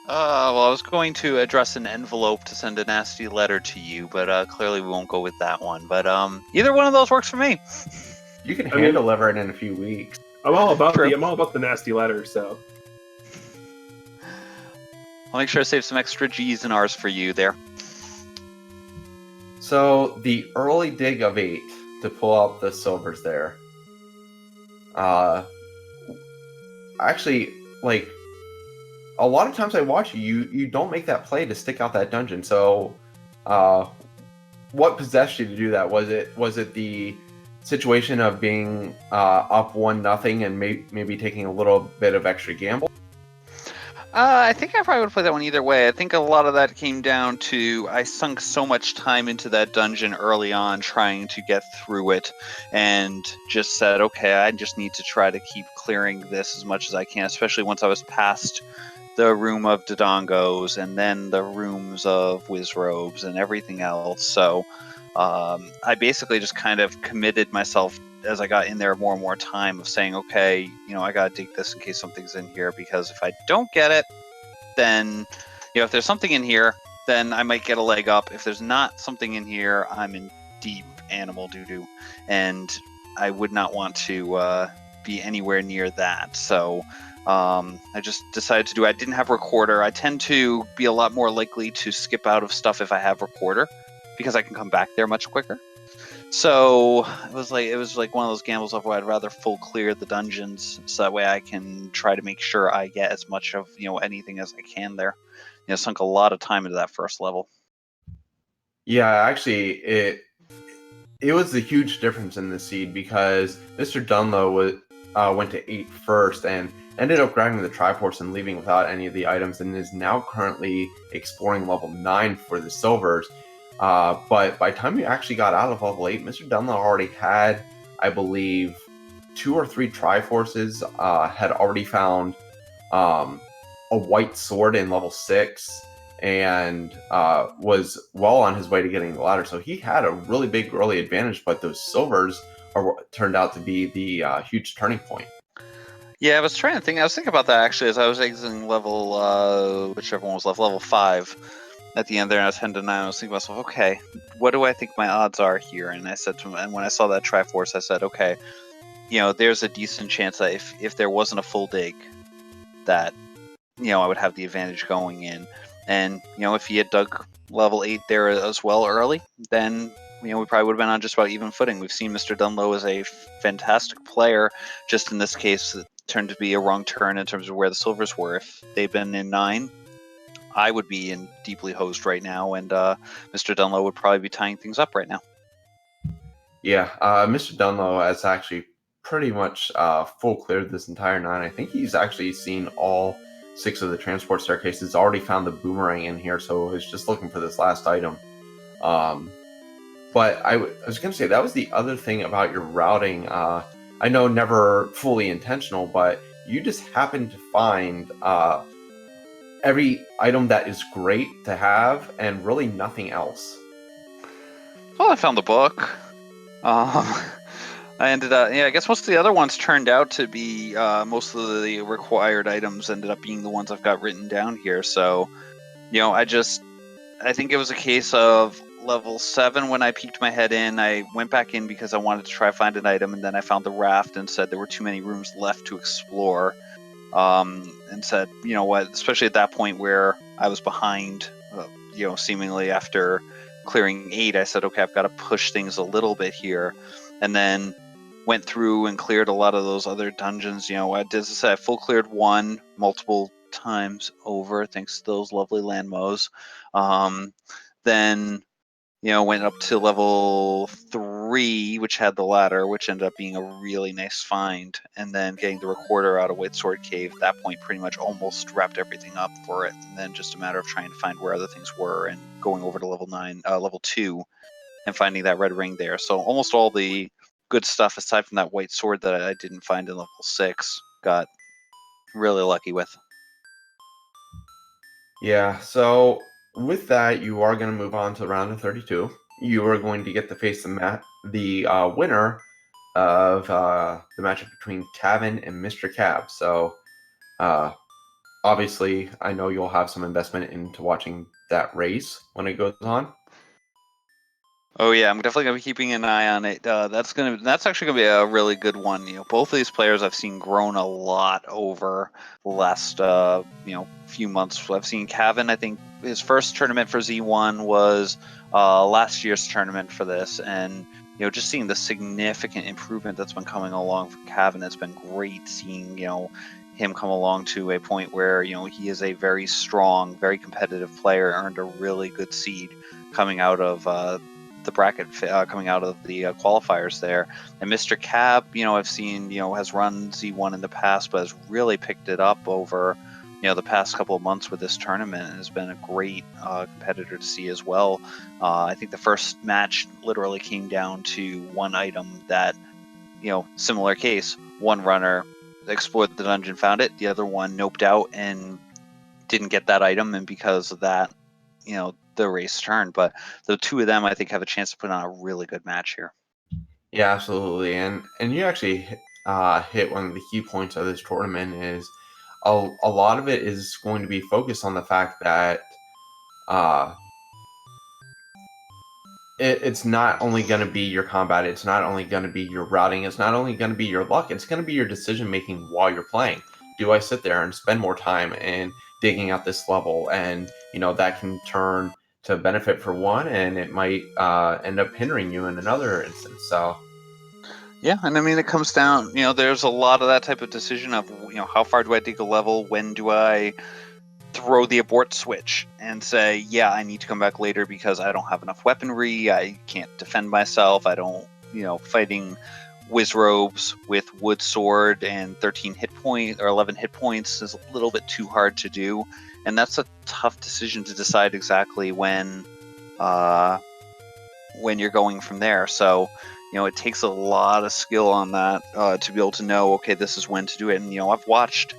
S3: Well, I was going to address an envelope to send a nasty letter to you, but clearly we won't go with that one. But either one of those works for me.
S1: You can hand deliver it in a few weeks.
S2: I'm all about
S3: True.
S2: the nasty letter, so
S3: I'll make sure to save some extra G's and R's for you there.
S1: So the early dig of 8 to pull out the silvers there. Actually, like a lot of times I watch you don't make that play to stick out that dungeon. So, what possessed you to do that? Was it the situation of being up 1-0 and maybe taking a little bit of extra gamble?
S3: I think I probably would play that one either way. I think a lot of that came down to I sunk so much time into that dungeon early on trying to get through it and just said, okay, I just need to try to keep clearing this as much as I can, especially once I was past the room of Dodongos and then the rooms of Wizrobes and everything else. So I basically just kind of committed myself as I got in there more and more time of saying, okay, I gotta dig this in case something's in here, because if I don't get it, then, if there's something in here, then I might get a leg up. If there's not something in here, I'm in deep animal doo-doo, and I would not want to be anywhere near that. So I just decided to do it. I didn't have Recorder. I tend to be a lot more likely to skip out of stuff if I have Recorder, because I can come back there much quicker. So it was like one of those gambles of where I'd rather full clear the dungeons, so that way I can try to make sure I get as much of anything as I can there. Sunk a lot of time into that first level.
S1: Yeah, actually, it was a huge difference in the seed because MrDunlo went to 8 first and ended up grabbing the Triforce and leaving without any of the items, and is now currently exploring level 9 for the silvers. But by the time you actually got out of level 8, MrDunlo already had, I believe, 2 or 3 Triforces, had already found a white sword in level 6, and was well on his way to getting the ladder. So he had a really big early advantage, but those silvers turned out to be the huge turning point.
S3: Yeah, I was thinking about that actually as I was exiting level, whichever one was left, level 5. At the end there, and I was 10 to 9, I was thinking to myself, okay, what do I think my odds are here? And I said to him, and when I saw that Triforce, I said, okay, there's a decent chance that if there wasn't a full dig, that I would have the advantage going in. And if he had dug level 8 there as well early, then we probably would have been on just about even footing. We've seen MrDunlo as a fantastic player. Just in this case, it turned to be a wrong turn in terms of where the silvers were. If they'd been in 9, I would be in deeply hosed right now, and MrDunlo would probably be tying things up right now.
S1: Yeah, MrDunlo has actually pretty much full cleared this entire 9. I think he's actually seen all 6 of the transport staircases, already found the boomerang in here, so he's just looking for this last item. But I was going to say, that was the other thing about your routing. I know never fully intentional, but you just happen to find every item that is great to have and really nothing else.
S3: Well, I found the book. I ended up, I guess most of the other ones turned out to be, most of the required items ended up being the ones I've got written down here. So, I think it was a case of level 7 when I peeked my head in. I went back in because I wanted to try to find an item, and then I found the raft and said there were too many rooms left to explore. And said, you know what, especially at that point where I was behind, seemingly after clearing 8, I said, okay, I've got to push things a little bit here. And then went through and cleared a lot of those other dungeons. As I said, I full cleared 1 multiple times over, thanks to those lovely landmos. Then went up to level 3, which had the ladder, which ended up being a really nice find. And then getting the recorder out of White Sword Cave, at that point pretty much almost wrapped everything up for it. And then just a matter of trying to find where other things were and going over to level 2 and finding that red ring there. So almost all the good stuff, aside from that white sword that I didn't find in level 6, got really lucky with.
S1: Yeah, so with that, you are going to move on to round of 32. You are going to get to face the winner of the matchup between Kevin and Mr. Cab. So obviously, I know you'll have some investment into watching that race when it goes on.
S3: Oh yeah, I'm definitely gonna be keeping an eye on it. That's actually gonna be a really good one. Both of these players I've seen grown a lot over the last few months. I've seen Cavan. I think his first tournament for Z1 was last year's tournament for this, and just seeing the significant improvement that's been coming along for Cavan, it's been great seeing him come along to a point where he is a very strong, very competitive player, earned a really good seed coming out of the bracket, coming out of the qualifiers there. And Mr. Cab, I've seen has run Z1 in the past, but has really picked it up over the past couple of months with this tournament, and has been a great competitor to see as well. I think the first match literally came down to one item that similar case, one runner explored the dungeon, found it, the other one noped out and didn't get that item, and because of that the race turned. But the two of them I think have a chance to put on a really good match here.
S1: Yeah, absolutely. And you actually hit one of the key points of this tournament is a lot of it is going to be focused on the fact that it's not only going to be your combat, it's not only going to be your routing, it's not only going to be your luck, it's going to be your decision making while you're playing. Do I sit there and spend more time in digging out this level? And that can turn to benefit for one, and it might end up hindering you in another instance. So
S3: yeah, and I mean it comes down, there's a lot of that type of decision of how far do I dig a level, when do I throw the abort switch and say, yeah, I need to come back later because I don't have enough weaponry, I can't defend myself, I don't, fighting Wizrobes with wood sword and 13 hit point or 11 hit points is a little bit too hard to do, and that's a tough decision to decide exactly when you're going from there. So it takes a lot of skill on that to be able to know, okay, this is when to do it. And I've watched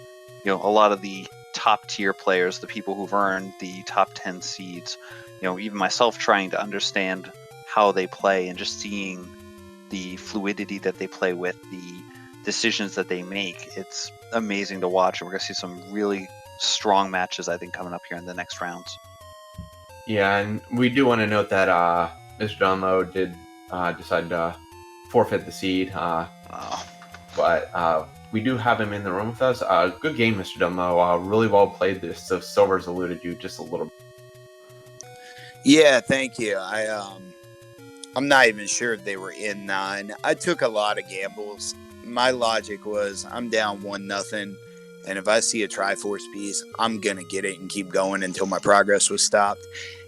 S3: a lot of the top tier players, the people who've earned the top 10 seeds, even myself trying to understand how they play and just seeing the fluidity that they play with, the decisions that they make. It's amazing to watch, and we're going to see some really strong matches, I think, coming up here in the next rounds.
S1: yeah, and we do want to note that MrDunlo did decide to forfeit the seed, but we do have him in the room with us. Good game, MrDunlo. Really well played. This so Silver's eluded you just a little bit.
S4: Yeah, thank you. I'm not even sure if they were in 9. I took a lot of gambles. My logic was I'm down 1-0, and if I see a Triforce piece, I'm gonna get it and keep going until my progress was stopped.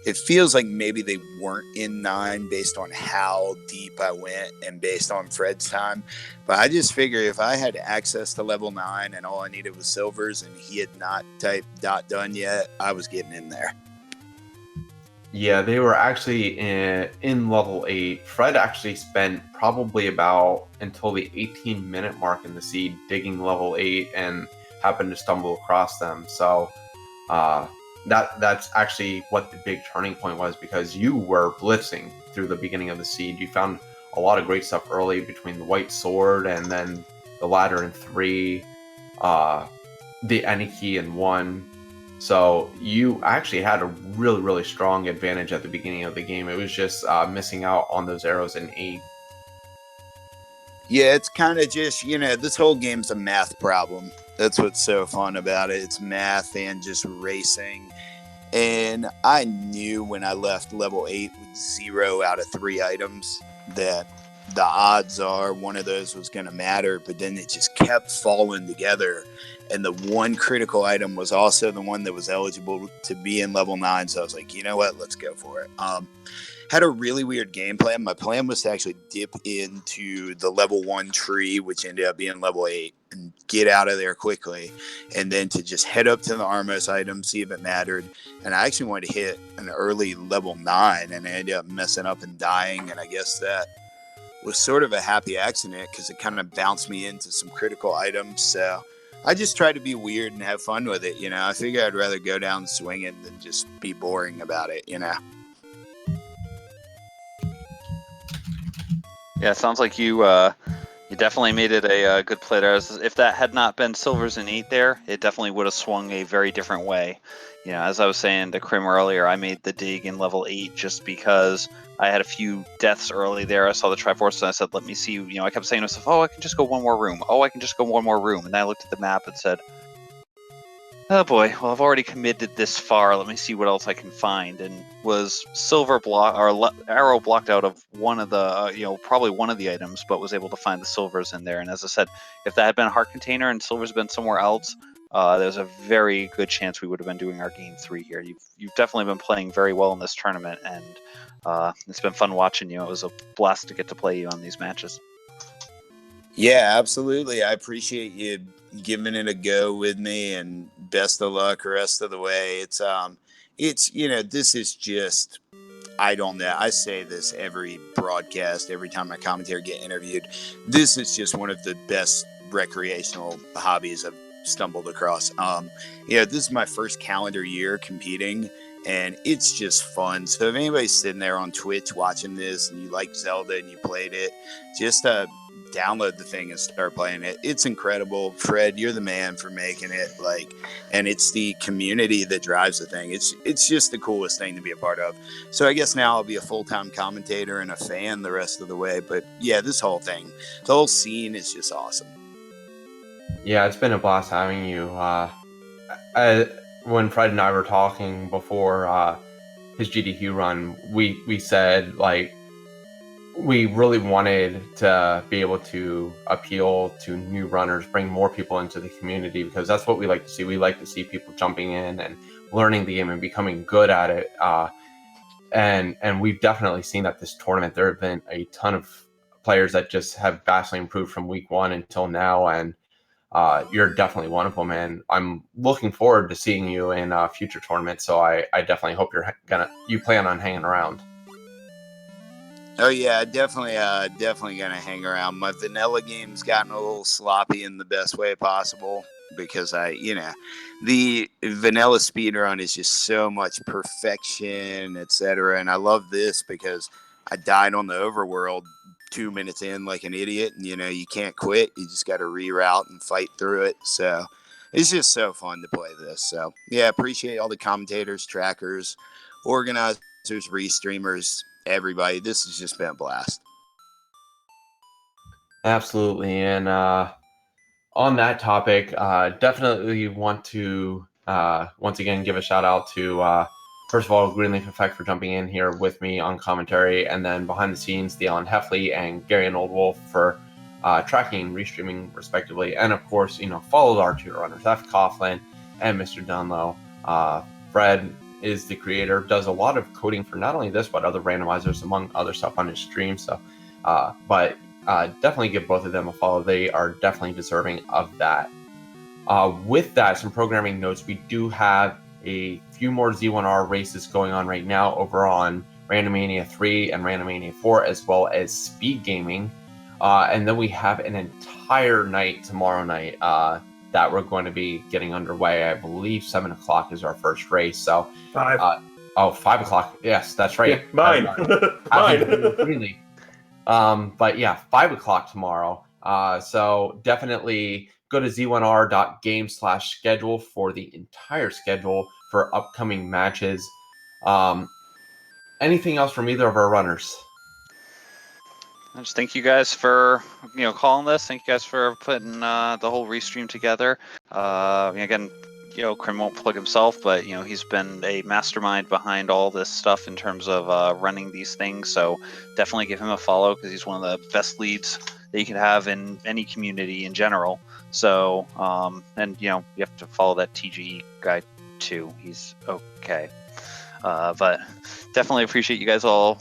S4: It feels like maybe they weren't in 9 based on how deep I went and based on Fred's time. But I just figured if I had access to level 9 and all I needed was silvers and he had not typed .done yet, I was getting in there.
S1: Yeah, they were actually in level 8. Fred actually spent probably about until the 18-minute mark in the seed digging level 8 and happened to stumble across them. So that's actually what the big turning point was, because you were blitzing through the beginning of the seed. You found a lot of great stuff early between the white sword and then the ladder in 3, the Aniki in 1. So you actually had a really, really strong advantage at the beginning of the game. It was just missing out on those arrows in 8.
S4: Yeah, it's kind of just, this whole game's a math problem. That's what's so fun about it. It's math and just racing. And I knew when I left level 8 with 0 out of 3 items that the odds are one of those was going to matter. But then it just kept falling together. And the one critical item was also the one that was eligible to be in level 9. So I was like, you know what? Let's go for it. Had a really weird game plan. My plan was to actually dip into the level 1 tree, which ended up being level 8, and get out of there quickly, and then to just head up to the Armos item, see if it mattered. And I actually wanted to hit an early level 9, and I ended up messing up and dying, and I guess that was sort of a happy accident because it kind of bounced me into some critical items. So I just tried to be weird and have fun with it. I figure I'd rather go down swinging than just be boring about it.
S3: Yeah, it sounds like you definitely made it a good play there. If that had not been silvers in 8 there, it definitely would have swung a very different way. As I was saying to Krim earlier, I made the dig in level 8 just because I had a few deaths early there. I saw the Triforce and I said, let me see. I kept saying to myself, oh, I can just go one more room. Oh, I can just go one more room. And then I looked at the map and said, oh boy, well, I've already committed this far. Let me see what else I can find. And was silver block or arrow blocked out of one of the, probably one of the items, but was able to find the silvers in there. And as I said, if that had been a heart container and silver's been somewhere else, there's a very good chance we would have been doing our game 3 here. You've definitely been playing very well in this tournament, and it's been fun watching you. It was a blast to get to play you on these matches.
S4: Yeah, absolutely. I appreciate you giving it a go with me, and best of luck the rest of the way. It's this is just, I don't know. I say this every broadcast, every time my commentator get interviewed. This is just one of the best recreational hobbies I've stumbled across. This is my first calendar year competing, and it's just fun. So if anybody's sitting there on Twitch watching this and you like Zelda and you played it, just download the thing and start playing it. It's incredible. Fred, you're the man for making it. And it's the community that drives the thing. It's just the coolest thing to be a part of. So I guess now I'll be a full-time commentator and a fan the rest of the way. But yeah, this whole thing, the whole scene is just awesome.
S1: Yeah, it's been a blast having you. When Fred and I were talking before his GDQ run, we said, we really wanted to be able to appeal to new runners, bring more people into the community, because that's what we like to see. We like to see people jumping in and learning the game and becoming good at it. And we've definitely seen that this tournament. There have been a ton of players that just have vastly improved from week 1 until now, and you're definitely one of them. And I'm looking forward to seeing you in future tournaments. So I definitely hope you plan on hanging around.
S4: Oh yeah, definitely gonna hang around. My vanilla game's gotten a little sloppy in the best way possible because the vanilla speedrun is just so much perfection, etc. And I love this because I died on the overworld 2 minutes in like an idiot, and you can't quit. You just got to reroute and fight through it. So it's just so fun to play this. So yeah, appreciate all the commentators, trackers, organizers, restreamers, everybody. This has just been a blast.
S1: Absolutely. And on that topic, definitely want to once again give a shout out to first of all Greenleaf Effect for jumping in here with me on commentary, and then behind the scenes the Alan Heffley and Gary and Old Wolf for tracking and restreaming respectively, and of course follow our tutor runners fcoughlin and MrDunlo. Fred is the creator, does a lot of coding for not only this but other randomizers among other stuff on his stream. So definitely give both of them a follow. They are definitely deserving of that. With that, some programming notes. We do have a few more Z1R races going on right now over on Randomania 3 and Randomania 4, as well as Speed Gaming. And then we have an entire night tomorrow night that we're going to be getting underway. I believe 7 o'clock is our first race. So
S2: 5.
S1: 5 o'clock. Yes, that's right.
S2: Yeah, mine. Mine.
S1: Really. But yeah, 5 o'clock tomorrow. So definitely go to z1r.game/schedule for the entire schedule for upcoming matches. Anything else from either of our runners?
S3: I just thank you guys for calling this. Thank you guys for putting the whole restream together. Again, Krim won't plug himself, but he's been a mastermind behind all this stuff in terms of running these things. So definitely give him a follow because he's one of the best leads that you can have in any community in general. So and you have to follow that TGE guy too. He's okay. But definitely appreciate you guys all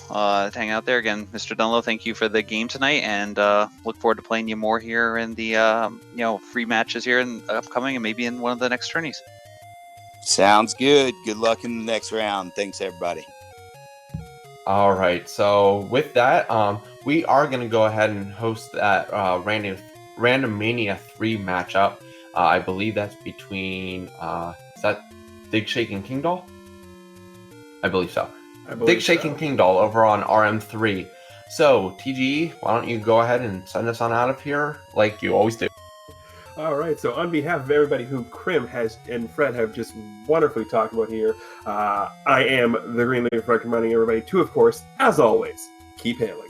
S3: hanging out there. Again, MrDunlo, thank you for the game tonight, and look forward to playing you more here in the free matches here in upcoming, and maybe in one of the next tourneys.
S4: Sounds good. Good luck in the next round. Thanks, everybody.
S1: All right. So with that, we are going to go ahead and host that Randomania 3 matchup. I believe that's between is that Big Shaking King Doll? I believe so. Big Shaking King Doll over on RM3. So, TGE, why don't you go ahead and send us on out of here like you always do?
S2: All right, so on behalf of everybody who Krim has and Fred have just wonderfully talked about here, I am the Green Leaf, recommending everybody to, of course, as always, keep hailing.